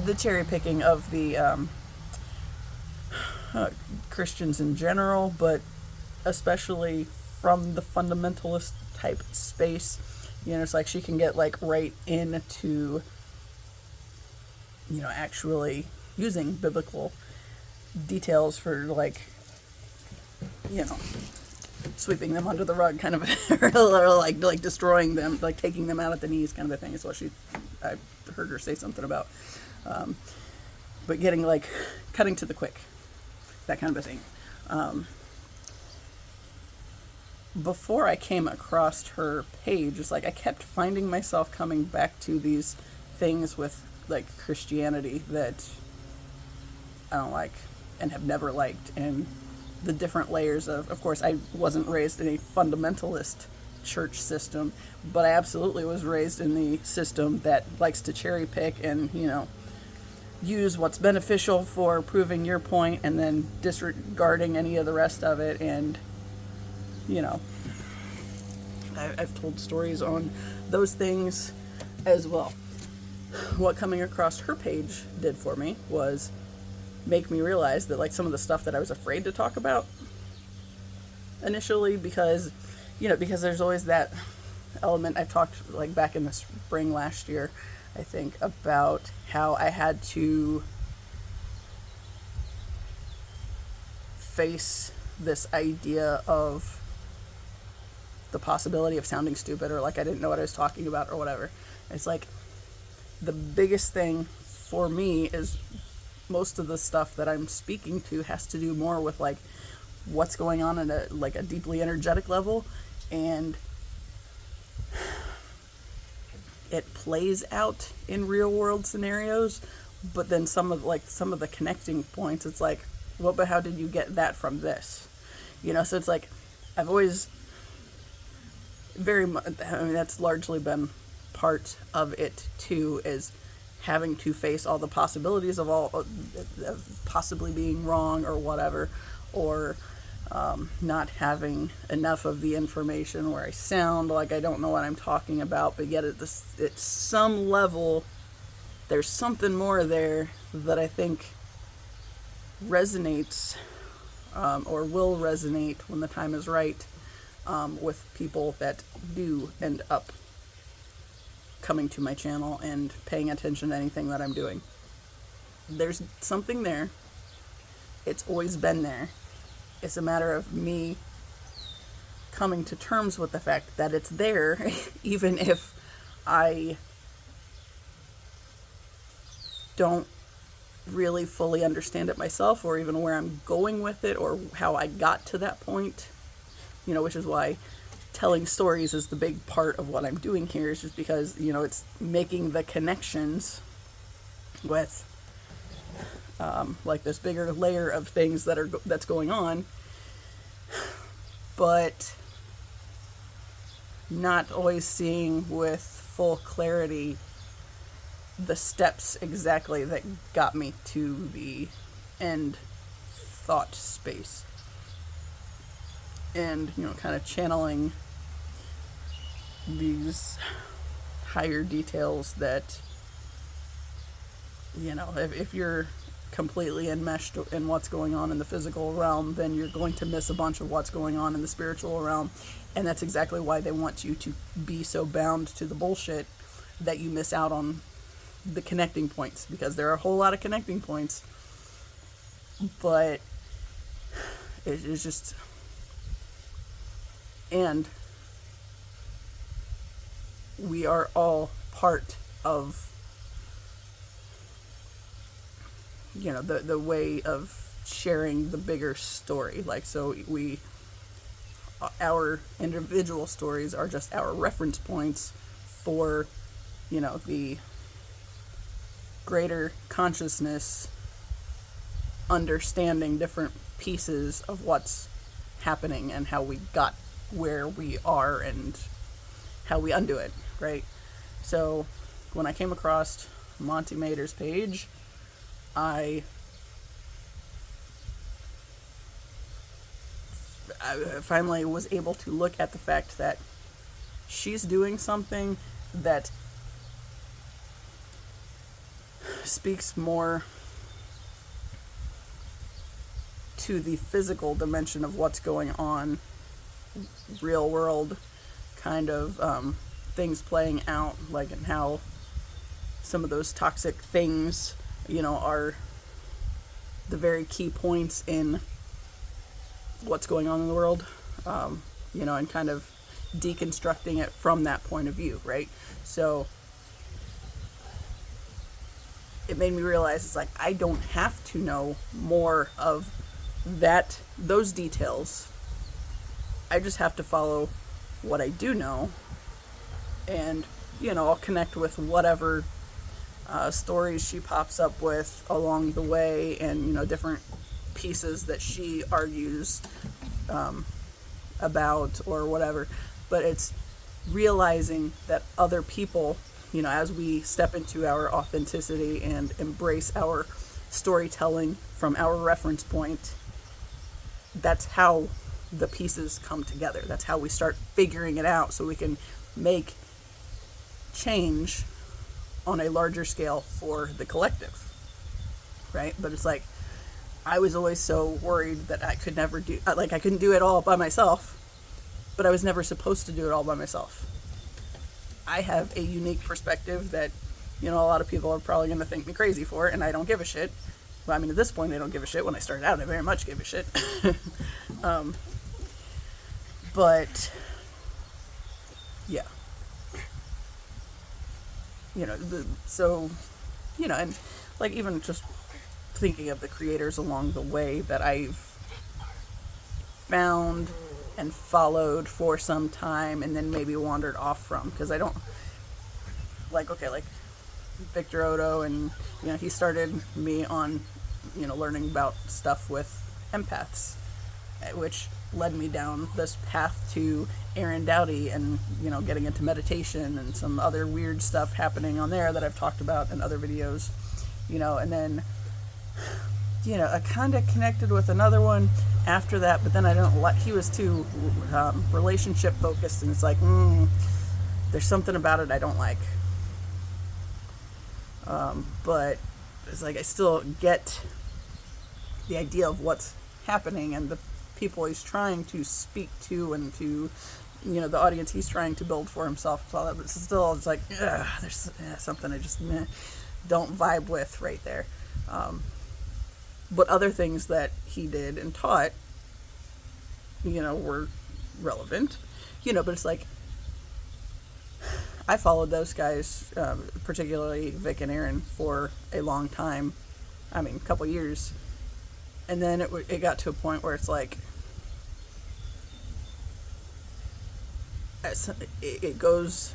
the cherry picking of the Christians in general, but especially from the fundamentalist type space. It's like she can get like right into, actually using biblical details for like, sweeping them under the rug kind of, or like destroying them, like taking them out at the knees kind of a thing is what I heard her say something about. But getting like cutting to the quick, that kind of a thing. Before I came across her page, it's like I kept finding myself coming back to these things with like Christianity that I don't like and have never liked, and the different layers of course, I wasn't raised in a fundamentalist church system, but I absolutely was raised in the system that likes to cherry pick and, use what's beneficial for proving your point and then disregarding any of the rest of it. And, I've told stories on those things as well. What coming across her page did for me was make me realize that like some of the stuff that I was afraid to talk about initially, because there's always that element. I've talked like back in the spring last year, I think, about how I had to face this idea of the possibility of sounding stupid, or like I didn't know what I was talking about or whatever. It's like the biggest thing for me is most of the stuff that I'm speaking to has to do more with like what's going on at a deeply energetic level, and it plays out in real world scenarios, but then some of the connecting points, it's like, well, but how did you get that from this? So it's like I've always that's largely been part of it too, is having to face all the possibilities of possibly being wrong or whatever, or not having enough of the information where I sound like I don't know what I'm talking about, but yet at some level there's something more there that I think resonates, or will resonate when the time is right, with people that do end up coming to my channel and paying attention to anything that I'm doing. There's something there. It's always been there. It's a matter of me coming to terms with the fact that it's there, even if I don't really fully understand it myself, or even where I'm going with it, or how I got to that point, which is why telling stories is the big part of what I'm doing here, is just because, you know, it's making the connections with like this bigger layer of things that's going on, but not always seeing with full clarity the steps exactly that got me to the end thought space. And, you know, kind of channeling these higher details that, you know, if you're completely enmeshed in what's going on in the physical realm, then you're going to miss a bunch of what's going on in the spiritual realm. And that's exactly why they want you to be so bound to the bullshit that you miss out on the connecting points, because there are a whole lot of connecting points, but it's just, and we are all part of, you know, the way of sharing the bigger story. Like, so our individual stories are just our reference points for, you know, the greater consciousness understanding different pieces of what's happening and how we got where we are and how we undo it, right? So when I came across Monty Mader's page, I finally was able to look at the fact that she's doing something that speaks more to the physical dimension of what's going on, real world kind of things playing out, like, and how some of those toxic things, you know, are the very key points in what's going on in the world, you know, and kind of deconstructing it from that point of view, right? So it made me realize, it's like, I don't have to know more of those details. I just have to follow what I do know, and, you know, I'll connect with whatever stories she pops up with along the way, and, you know, different pieces that she argues about or whatever. But it's realizing that other people, you know, as we step into our authenticity and embrace our storytelling from our reference point, that's how the pieces come together. That's how we start figuring it out, so we can make change on a larger scale for the collective, right? But it's like, I was always so worried that I could never do, like, I couldn't do it all by myself, but I was never supposed to do it all by myself. I have a unique perspective that, you know, a lot of people are probably going to think me crazy for, and I don't give a shit. Well, I mean, at this point, I don't give a shit. When I started out, I very much gave a shit. But, yeah. You know, so, you know, and, like, even just thinking of the creators along the way that I've found and followed for some time and then maybe wandered off from, because I don't, like, okay, like Victor Odo, and, you know, he started me on, you know, learning about stuff with empaths, which led me down this path to Aaron Doughty and, you know, getting into meditation and some other weird stuff happening on there that I've talked about in other videos, you know. And then, you know, I kind of connected with another one after that, but then I don't like, he was too relationship focused, and it's like, there's something about it I don't like. But it's like, I still get the idea of what's happening and the people he's trying to speak to, and to, you know, the audience he's trying to build for himself. But it's still, it's like, there's something I just don't vibe with right there. But other things that he did and taught, you know, were relevant, you know. But it's like, I followed those guys, particularly Vic and Aaron, for a long time. I mean, a couple years. And then it got to a point where it's like, it goes,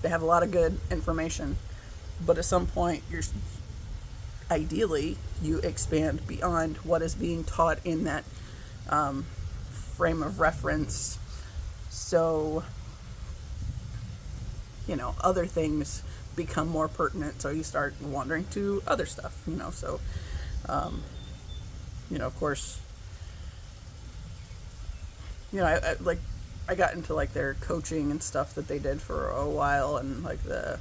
they have a lot of good information, but at some point ideally you expand beyond what is being taught in that frame of reference, so other things become more pertinent, so you start wandering to other stuff, so of course, I got into like their coaching and stuff that they did for a while, and like the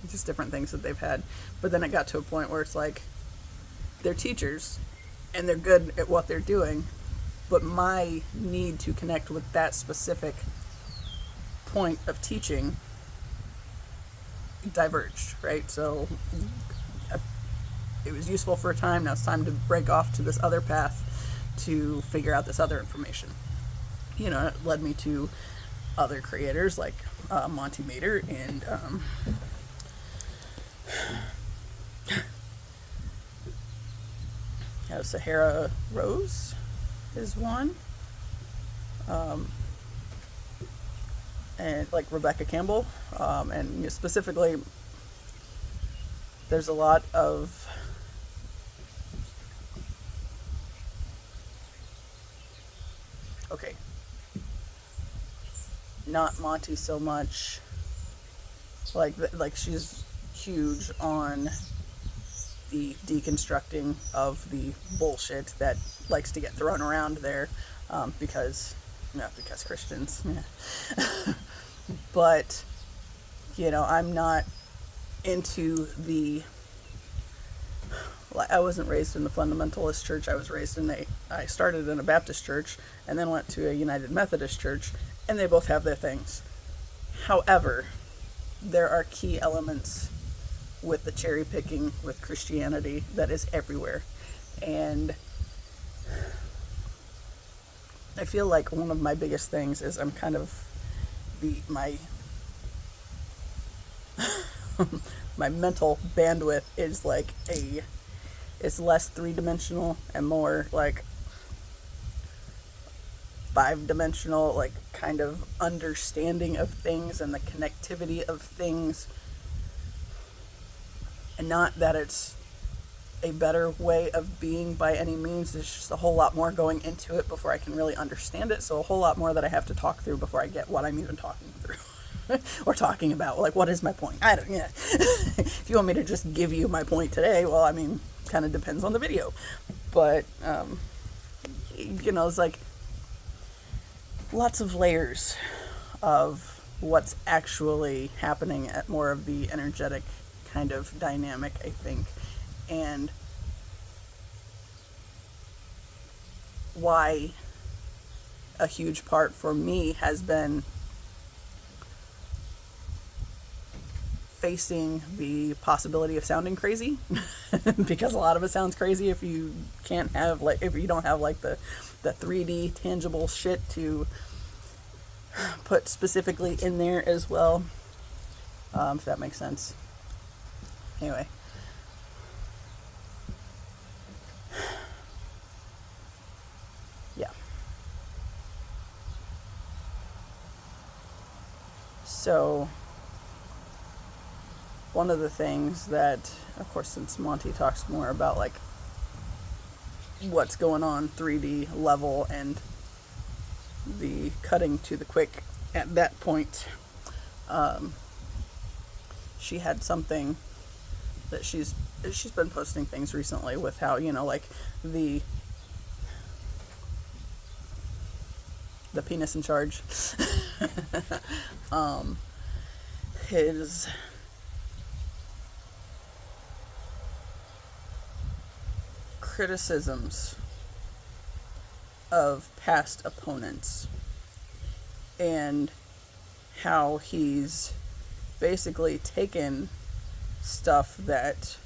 just different things that they've had. But then it got to a point where it's like they're teachers and they're good at what they're doing, but my need to connect with that specific point of teaching diverged, right? So it was useful for a time. Now it's time to break off to this other path to figure out this other information. It led me to other creators like Monty Mater and Sahara Rose is one, and like Rebecca Campbell, and specifically there's a lot of not Monty so much, like she's huge on the deconstructing of the bullshit that likes to get thrown around there, because Christians, yeah. But I'm not into I wasn't raised in the fundamentalist church. I started in a Baptist church and then went to a United Methodist church, and they both have their things. However, there are key elements with the cherry picking with Christianity that is everywhere. And I feel like one of my biggest things is I'm kind of my mental bandwidth is like it's less three-dimensional and more like five-dimensional, like kind of understanding of things and the connectivity of things. And not that it's a better way of being by any means. There's just a whole lot more going into it before I can really understand it. So a whole lot more that I have to talk through before I get what I'm even talking through or talking about. Like, what is my point? If you want me to just give you my point today, well, I mean, kind of depends on the video. But, it's like lots of layers of what's actually happening at more of the energetic kind of dynamic, I think. And why a huge part for me has been facing the possibility of sounding crazy because a lot of it sounds crazy if you can't have if you don't have the 3D tangible shit to put specifically in there as well, if that makes sense. Anyway, yeah. So one of the things that, of course, since Monty talks more about what's going on 3D level and the cutting to the quick at that point, she had something that she's been posting things recently with how the penis in charge his criticisms of past opponents and how he's basically taken stuff that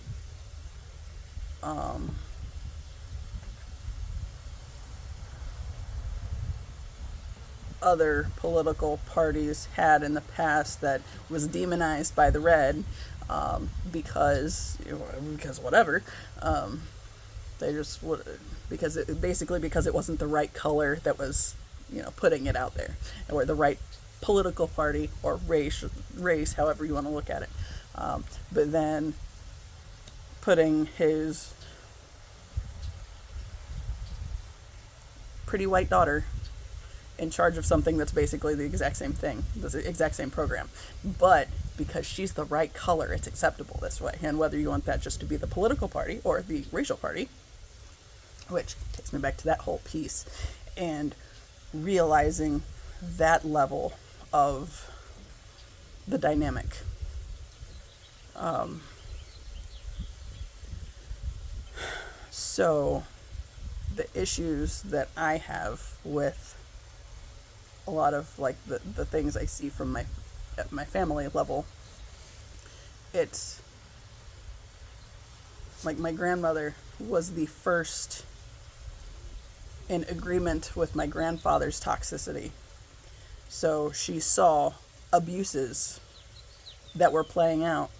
other political parties had in the past that was demonized by the red, because whatever, they just would, because it wasn't the right color that was putting it out there, or the right political party or race, however you want to look at it. But then putting his pretty white daughter in charge of something that's basically the exact same thing, the exact same program. But because she's the right color, it's acceptable this way. And whether you want that just to be the political party or the racial party, which takes me back to that whole piece, and realizing that level of the dynamic. So the issues that I have with a lot of like the things I see from my family level, it's like my grandmother was the first in agreement with my grandfather's toxicity. So she saw abuses that were playing out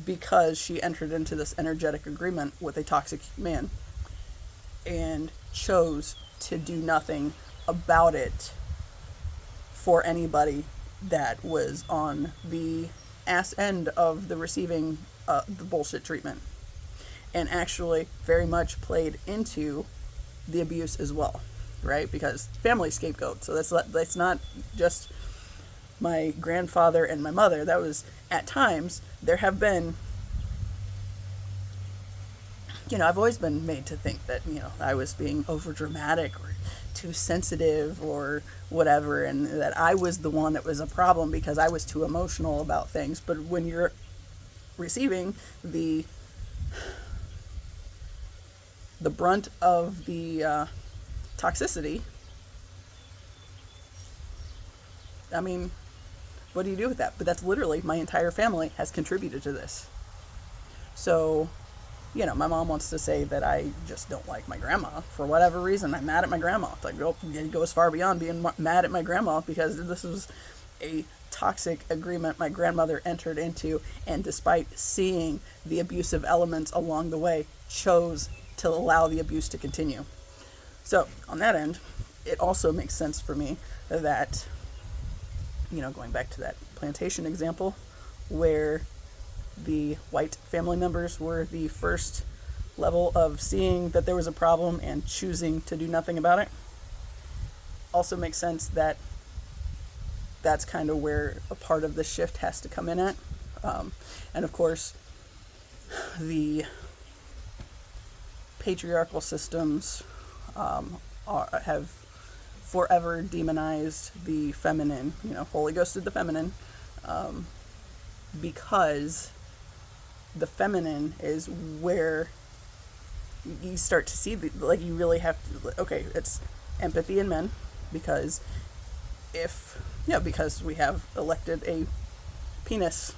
because she entered into this energetic agreement with a toxic man and chose to do nothing about it for anybody that was on the ass end of the receiving the bullshit treatment, and actually very much played into the abuse as well, right? Because family scapegoat. So that's not just my grandfather and my mother. That was, at times, there have been, I've always been made to think that, I was being over dramatic or too sensitive or whatever, and that I was the one that was a problem because I was too emotional about things. But when you're receiving the brunt of the toxicity, I mean, what do you do with that? But that's literally, my entire family has contributed to this. So, my mom wants to say that I just don't like my grandma for whatever reason. I'm mad at my grandma. It's like, it goes far beyond being mad at my grandma, because this was a toxic agreement my grandmother entered into, and despite seeing the abusive elements along the way, chose to allow the abuse to continue. So on that end, it also makes sense for me that, going back to that plantation example, where the white family members were the first level of seeing that there was a problem and choosing to do nothing about it, also makes sense that that's kind of where a part of the shift has to come in at. And of course, the patriarchal systems have forever demonized the feminine, Holy Ghosted the feminine, because the feminine is where you start to see you really have to, okay, it's empathy in men, because because we have elected a penis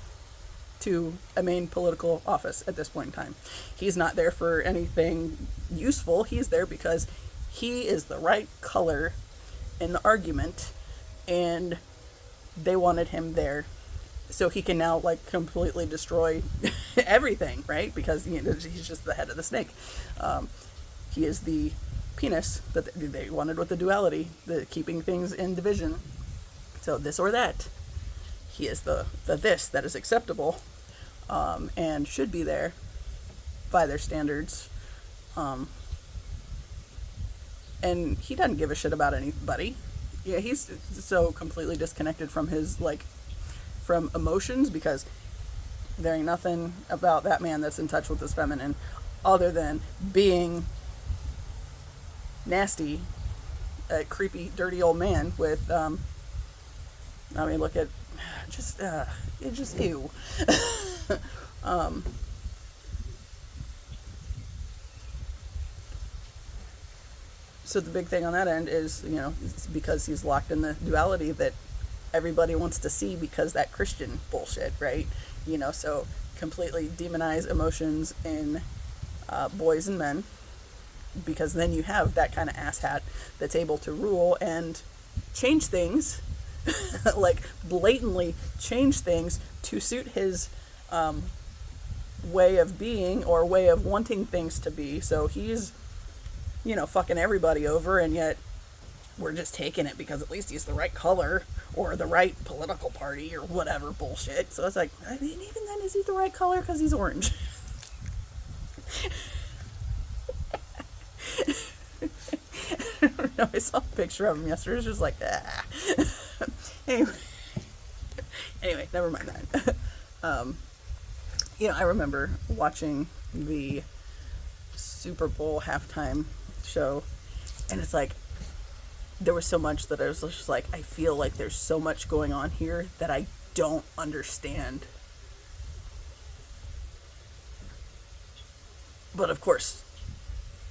to a main political office at this point in time. He's not there for anything useful. He's there because he is the right color in the argument, and they wanted him there so he can now completely destroy everything, right? Because he's just the head of the snake. He is the penis that they wanted with the duality, the keeping things in division. So this or that. He is the this that is acceptable, and should be there by their standards. And he doesn't give a shit about anybody. Yeah, he's so completely disconnected from his from emotions, because there ain't nothing about that man that's in touch with his feminine other than being nasty, a creepy, dirty old man with, look at, just ew. So the big thing on that end is, it's because he's locked in the duality that everybody wants to see, because that Christian bullshit, right? So completely demonize emotions in boys and men, because then you have that kind of asshat that's able to rule and change things, blatantly change things to suit his way of being or way of wanting things to be. So he's, fucking everybody over, and yet we're just taking it because at least he's the right color or the right political party or whatever bullshit. So it's like, I mean, even then, is he the right color because he's orange? I don't know, I saw a picture of him yesterday. It was just like, ah. Anyway, never mind that. I remember watching the Super Bowl halftime show, and it's like, there was so much that I was just like, I feel like there's so much going on here that I don't understand. But of course,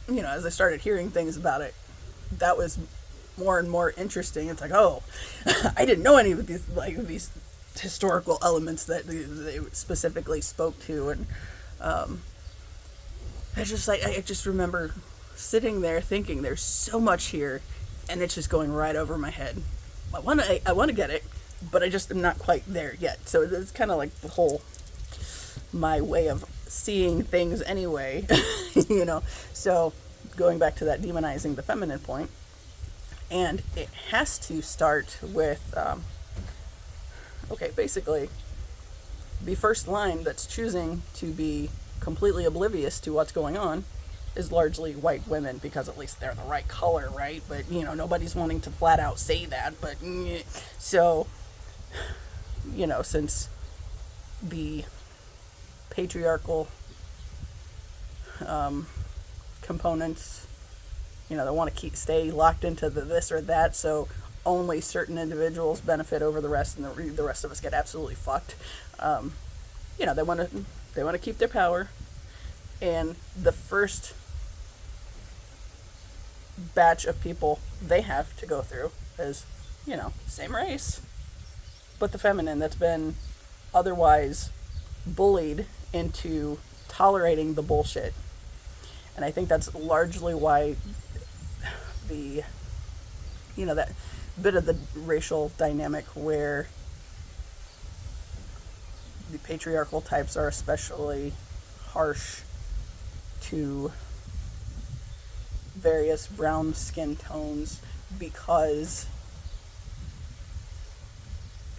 as I started hearing things about it, that was more and more interesting. It's like, oh, I didn't know any of these historical elements that they specifically spoke to, and I just remember sitting there thinking, there's so much here, and it's just going right over my head. I want to get it, but I just am not quite there yet. So it's kind of like the whole my way of seeing things anyway, So going back to that demonizing the feminine point, and it has to start with, basically, the first line that's choosing to be completely oblivious to what's going on is largely white women, because at least they're the right color, right? But, nobody's wanting to flat out say that, but, so, since the patriarchal components, they want to stay locked into this or that, so only certain individuals benefit over the rest, and the rest of us get absolutely fucked. They want to keep their power, and the first batch of people they have to go through is, same race, but the feminine that's been otherwise bullied into tolerating the bullshit. And I think that's largely why that bit of the racial dynamic where the patriarchal types are especially harsh to various brown skin tones, because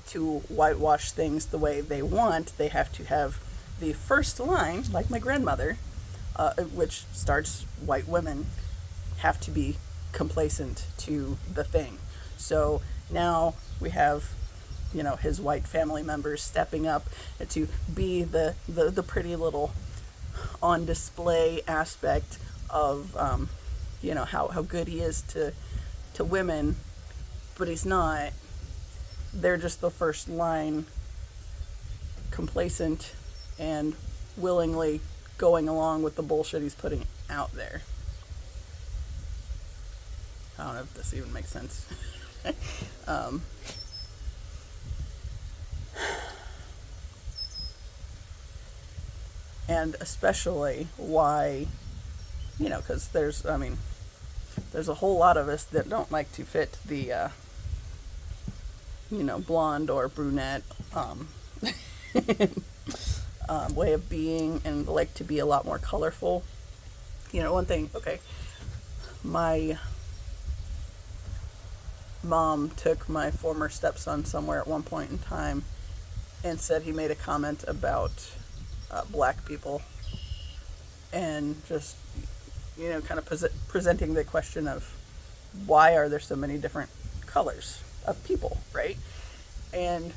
to whitewash things the way they want, they have to have the first line, like my grandmother, which starts, white women have to be complacent to the thing. So now we have, his white family members stepping up to be the pretty little on display aspect of, how good he is to women, but he's not. They're just the first line, complacent and willingly going along with the bullshit he's putting out there. I don't know if this even makes sense. And especially why, because there's a whole lot of us that don't like to fit the, blonde or brunette way of being, and like to be a lot more colorful. One thing, my mom took my former stepson somewhere at one point in time and said he made a comment about black people, and just, kind of presenting the question of why are there so many different colors of people, right? And,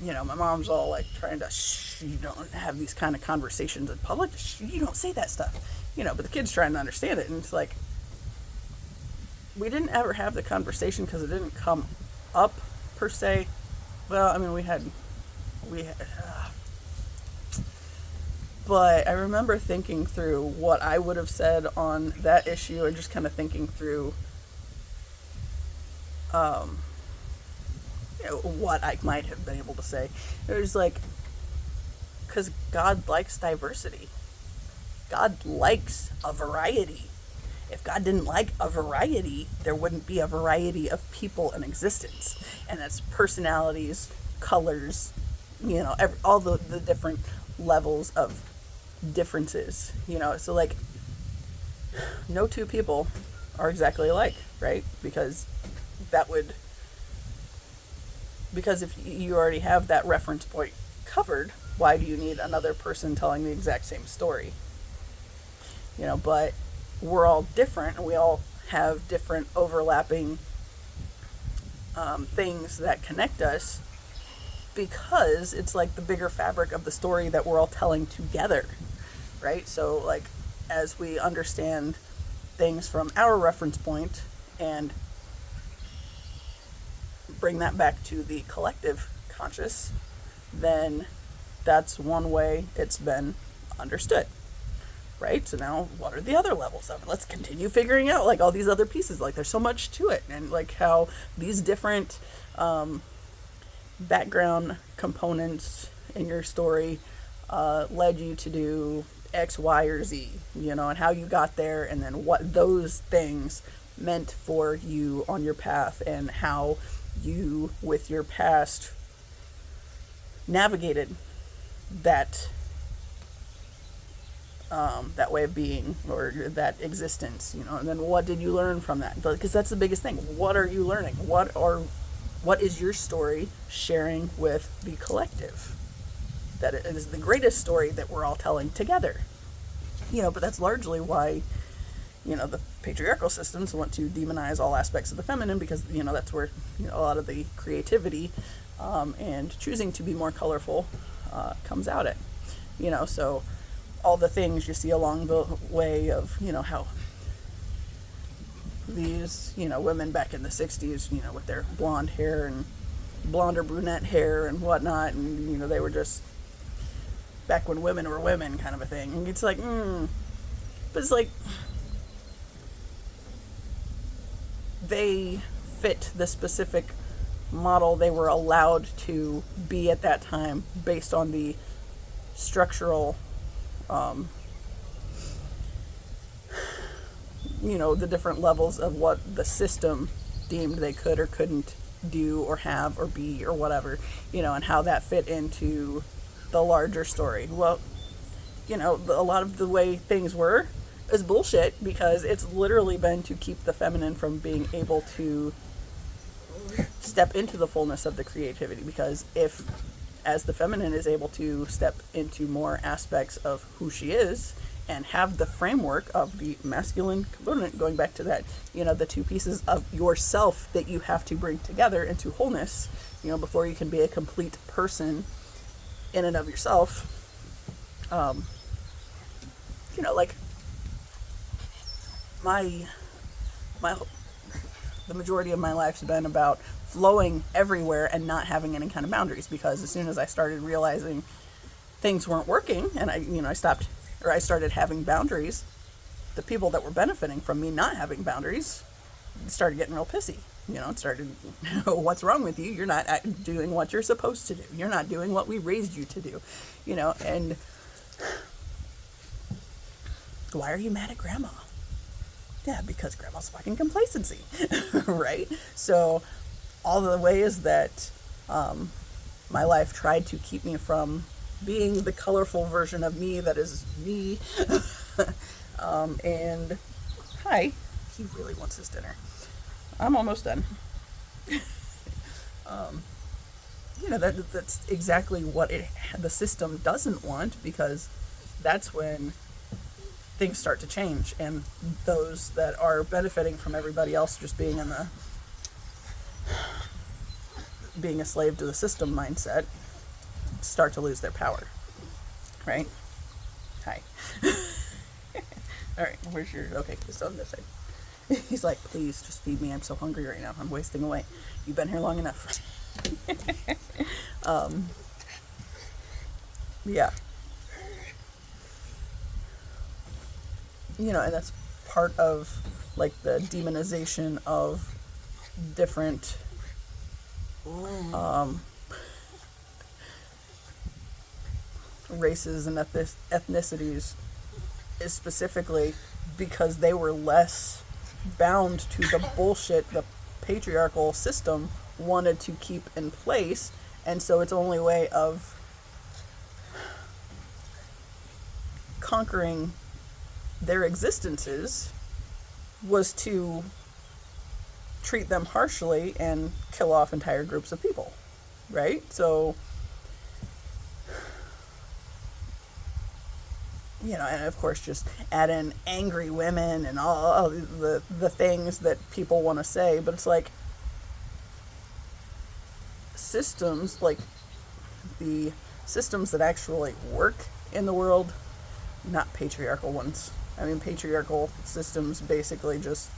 my mom's all like trying to, shh, you don't have these kind of conversations in public, shh, you don't say that stuff, but the kid's trying to understand it, and it's like, we didn't ever have the conversation because it didn't come up per se. Well, we had but I remember thinking through what I would have said on that issue, and just kind of thinking through what I might have been able to say. It was like, because God likes diversity. God likes a variety. If God didn't like a variety, there wouldn't be a variety of people in existence. And that's personalities, colors, all the different levels of differences, So like, no two people are exactly alike, right? Because if you already have that reference point covered, why do you need another person telling the exact same story? But we're all different, and we all have different overlapping things that connect us, because it's like the bigger fabric of the story that we're all telling together, right? So, like, as we understand things from our reference point and bring that back to the collective conscious, then that's one way it's been understood, right? So now, what are the other levels of it? Let's continue figuring out, like, all these other pieces. Like, there's so much to it, and like how these different background components in your story led you to do X, Y, or Z, and how you got there, and then what those things meant for you on your path, and how you, with your past, navigated that that way of being, or that existence, and then what did you learn from that? Because that's the biggest thing. What are you learning? What is your story sharing with the collective? That is the greatest story that we're all telling together. But that's largely why, the patriarchal systems want to demonize all aspects of the feminine, because, that's where, a lot of the creativity and choosing to be more colorful comes out at. So all the things you see along the way of, how these, women back in the 60s, with their blonde hair and blonde or brunette hair and whatnot, and, they were just back when women were women kind of a thing. And it's like, but it's like, they fit the specific model they were allowed to be at that time based on the structural, the different levels of what the system deemed they could or couldn't do or have or be or whatever, and how that fit into the larger story. Well, a lot of the way things were is bullshit, because it's literally been to keep the feminine from being able to step into the fullness of the creativity. Because as the feminine is able to step into more aspects of who she is and have the framework of the masculine component, going back to that, the two pieces of yourself that you have to bring together into wholeness, before you can be a complete person in and of yourself. Like the majority of my life's been about flowing everywhere and not having any kind of boundaries, because as soon as I started realizing things weren't working, and I started having boundaries, the people that were benefiting from me not having boundaries started getting real pissy. It started, what's wrong with you? You're not doing what you're supposed to do. You're not doing what we raised you to do. And why are you mad at grandma? Yeah, because grandma's fucking complacency, right? So all the ways that my life tried to keep me from being the colorful version of me that is me. And hi, he really wants his dinner. I'm almost done. That's exactly what the system doesn't want, because that's when things start to change, and those that are benefiting from everybody else just being being a slave to the system mindset start to lose their power, right? Hi. All right, where's your, okay, it's on this side. He's like, please just feed me. I'm so hungry right now. I'm wasting away. You've been here long enough. Yeah. And that's part of, like, the demonization of different races and ethnicities, is specifically because they were less bound to the bullshit the patriarchal system wanted to keep in place, and so its only way of conquering their existences was to treat them harshly and kill off entire groups of people, right? So, you know, and of course just add in angry women and all the things that people want to say, but it's like systems, like the systems that actually work in the world, not patriarchal ones. I mean, patriarchal systems basically just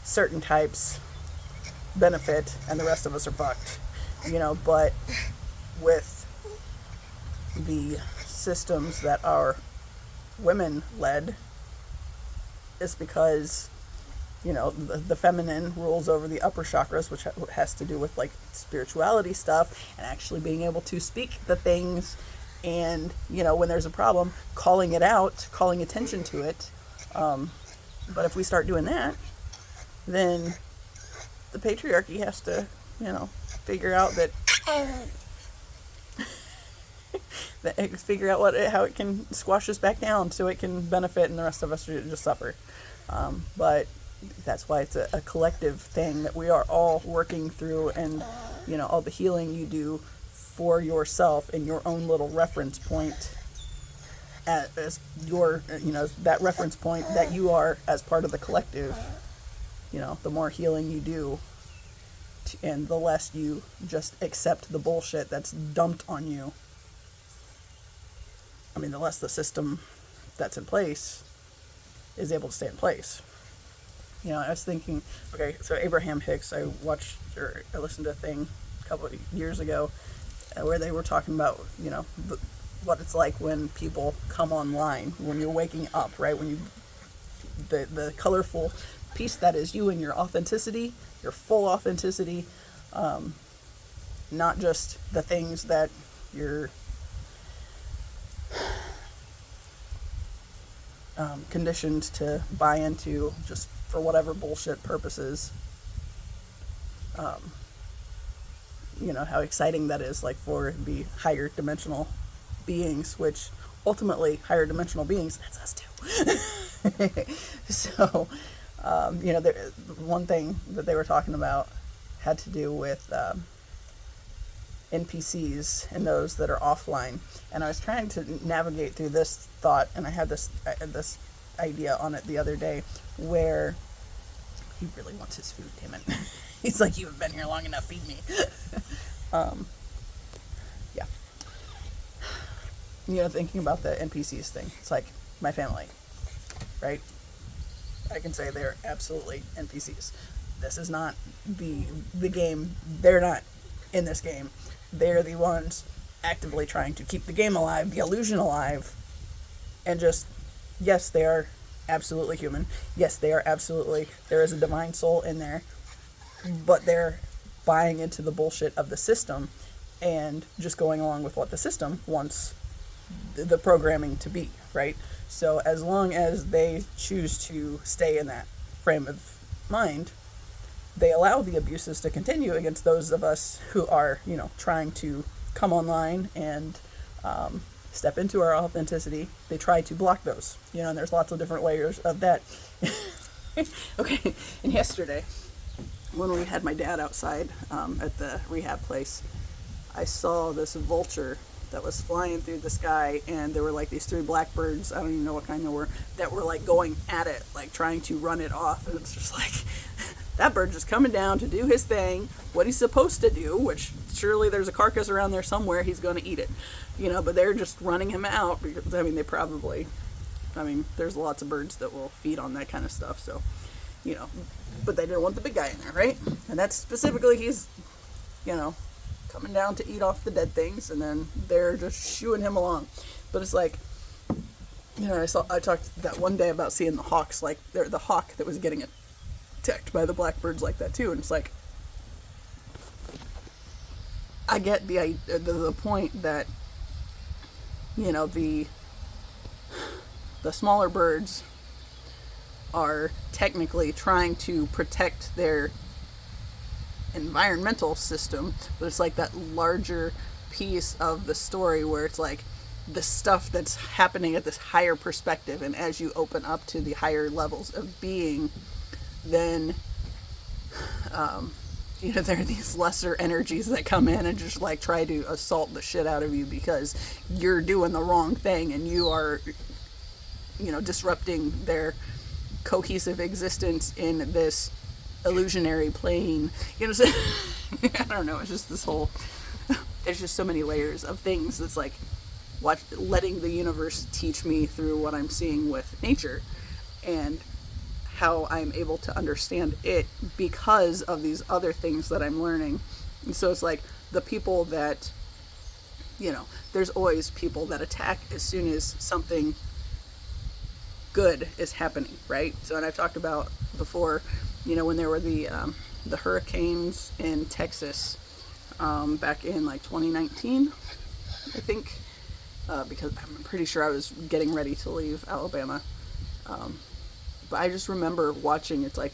certain types benefit and the rest of us are fucked, you know, but with the systems that are women led, it's because, you know, the feminine rules over the upper chakras, which has to do with like spirituality stuff and actually being able to speak the things, and, you know, when there's a problem, calling it out, calling attention to it. But if we start doing that, then the patriarchy has to, you know, figure out that figure out how it can squash us back down so it can benefit and the rest of us just suffer. But that's why it's a collective thing that we are all working through, and, you know, all the healing you do for yourself in your own little reference point as your, you know, that reference point that you are as part of the collective. You know, the more healing you do and the less you just accept the bullshit that's dumped on you, I mean, the less the system that's in place is able to stay in place. You know, I was thinking, okay, so Abraham Hicks, I listened to a thing a couple of years ago where they were talking about, you know, what it's like when people come online, when you're waking up, right? When you, the colorful piece that is you and your authenticity, your full authenticity, not just the things that you're conditioned to buy into just for whatever bullshit purposes. You know, how exciting that is, like, for the higher dimensional beings, which ultimately higher dimensional beings, that's us too. So, you know, one thing that they were talking about had to do with NPCs and those that are offline. And I was trying to navigate through this thought, and I had this idea on it the other day, where he really wants his food, damn it. He's like, you have been here long enough, feed me. Yeah. You know, thinking about the NPCs thing, it's like my family, right? I can say they're absolutely NPCs. This is not the game. They're not in this game. They're the ones actively trying to keep the game alive, the illusion alive, and just, yes, they are absolutely human. Yes, they are absolutely, there is a divine soul in there, but they're buying into the bullshit of the system and just going along with what the system wants the programming to be, right? So as long as they choose to stay in that frame of mind, they allow the abuses to continue against those of us who are, you know, trying to come online and step into our authenticity. They try to block those, you know, and there's lots of different layers of that. Okay, and yesterday, when we had my dad outside at the rehab place, I saw this vulture that was flying through the sky, and there were like these 3 blackbirds, I don't even know what kind they were, that were like going at it, like trying to run it off. And it's just like, that bird just coming down to do his thing, what he's supposed to do, which surely there's a carcass around there somewhere, he's going to eat it, you know, but they're just running him out because, I mean, there's lots of birds that will feed on that kind of stuff, so, you know, but they didn't want the big guy in there, right? And that's specifically, he's, you know, coming down to eat off the dead things, and then they're just shooing him along. But it's like, you know, I talked that one day about seeing the hawks, like, the hawk that was getting attacked by the blackbirds like that too, and it's like, I get the point that, you know, the smaller birds are technically trying to protect their environmental system, but it's like that larger piece of the story where it's like the stuff that's happening at this higher perspective. And as you open up to the higher levels of being, then there are these lesser energies that come in and just like try to assault the shit out of you because you're doing the wrong thing, and you are, disrupting their cohesive existence in this illusionary plane. So, I don't know, it's just this whole, there's just so many layers of things that's like letting the universe teach me through what I'm seeing with nature, and how I'm able to understand it because of these other things that I'm learning. And so it's like the people that, there's always people that attack as soon as something good is happening, right? So, and I've talked about before, when there were the hurricanes in Texas back in like 2019, I think, because I'm pretty sure I was getting ready to leave Alabama. But I just remember watching, it's like,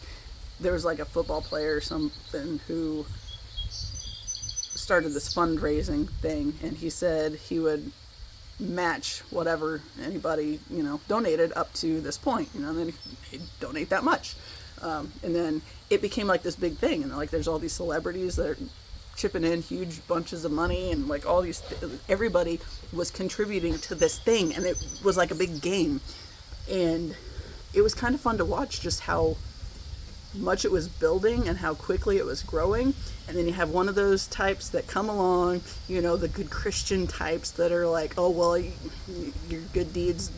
there was like a football player or something who started this fundraising thing, and he said he would match whatever anybody, donated up to this point, and then he'd donate that much. And then it became like this big thing, and like there's all these celebrities that are chipping in huge bunches of money, and like all these, everybody was contributing to this thing, and it was like a big game. And it was kind of fun to watch just how much it was building and how quickly it was growing. And then you have one of those types that come along, the good Christian types that are like, oh, well, your good deeds,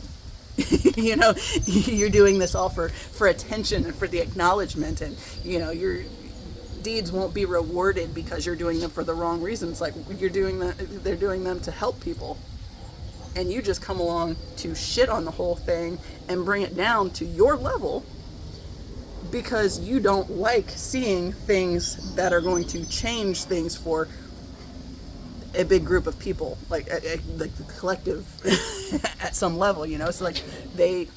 you're doing this all for attention and for the acknowledgement, and, your deeds won't be rewarded because you're doing them for the wrong reasons. Like, they're doing them to help people. And you just come along to shit on the whole thing and bring it down to your level because you don't like seeing things that are going to change things for a big group of people, like the collective at some level, It's like they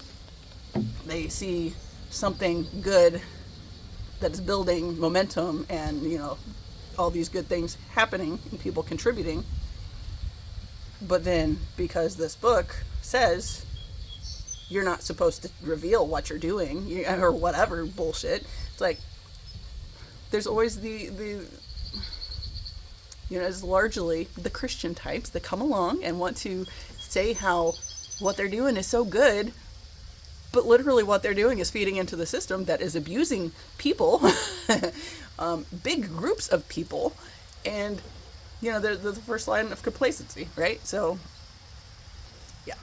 see something good that is building momentum and, all these good things happening and people contributing. But then, because this book says you're not supposed to reveal what you're doing, or whatever bullshit, it's like, there's always it's largely the Christian types that come along and want to say how what they're doing is so good, but literally what they're doing is feeding into the system that is abusing people, big groups of people, and they're the first line of complacency, right? So, yeah.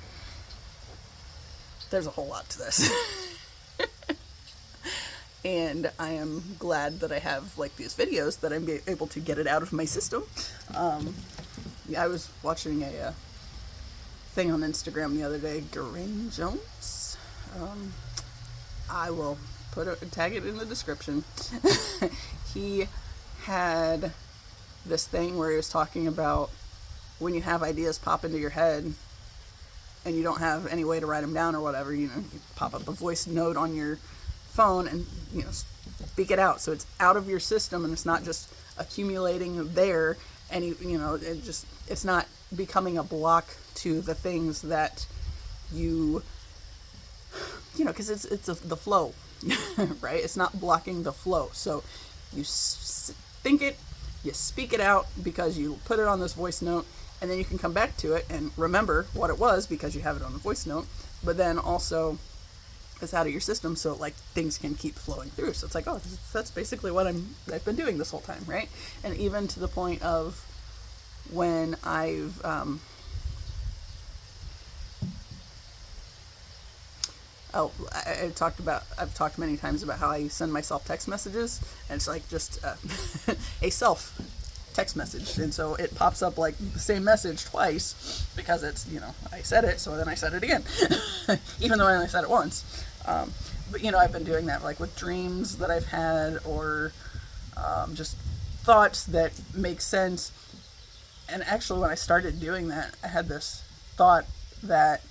There's a whole lot to this. And I am glad that I have, like, these videos that I'm able to get it out of my system. I was watching a thing on Instagram the other day, Geraint Jones. I will tag it in the description. He had this thing where he was talking about when you have ideas pop into your head and you don't have any way to write them down or whatever, you pop up a voice note on your phone and, speak it out. So it's out of your system and it's not just accumulating there, and, it's not becoming a block to the things that because it's the flow, right? It's not blocking the flow. So you think it, you speak it out because you put it on this voice note, and then you can come back to it and remember what it was because you have it on the voice note, but then also it's out of your system, so like things can keep flowing through. So it's like, oh, that's basically what I've been doing this whole time, right? And even to the point of when I've I've talked many times about how I send myself text messages, and it's like just a self text message, and so it pops up like the same message twice because it's, I said it, so then I said it again, even though I only said it once. But I've been doing that like with dreams that I've had, or just thoughts that make sense. And actually, when I started doing that, I had this thought that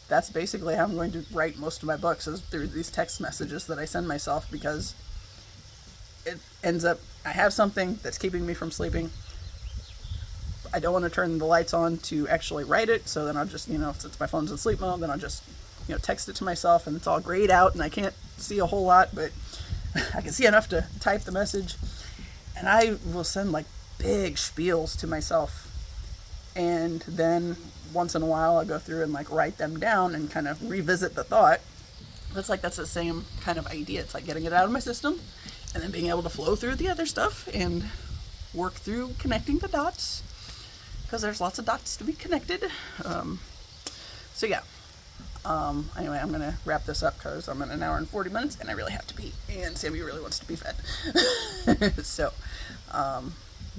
that's basically how I'm going to write most of my books, is through these text messages that I send myself, because it ends up, I have something that's keeping me from sleeping. I don't want to turn the lights on to actually write it, so then I'll just, since my phone's in sleep mode, then I'll just, text it to myself, and it's all grayed out, and I can't see a whole lot, but I can see enough to type the message. And I will send like big spiels to myself, and then once in a while I'll go through and like write them down and kind of revisit the thought. That's the same kind of idea. It's like getting it out of my system and then being able to flow through the other stuff and work through connecting the dots, because there's lots of dots to be connected. So yeah. Anyway, I'm gonna wrap this up because I'm at an hour and 40 minutes and I really have to pee, and Sammy really wants to be fed. So,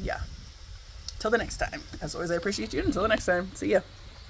yeah. Till the next time. As always, I appreciate you. Until the next time. See ya.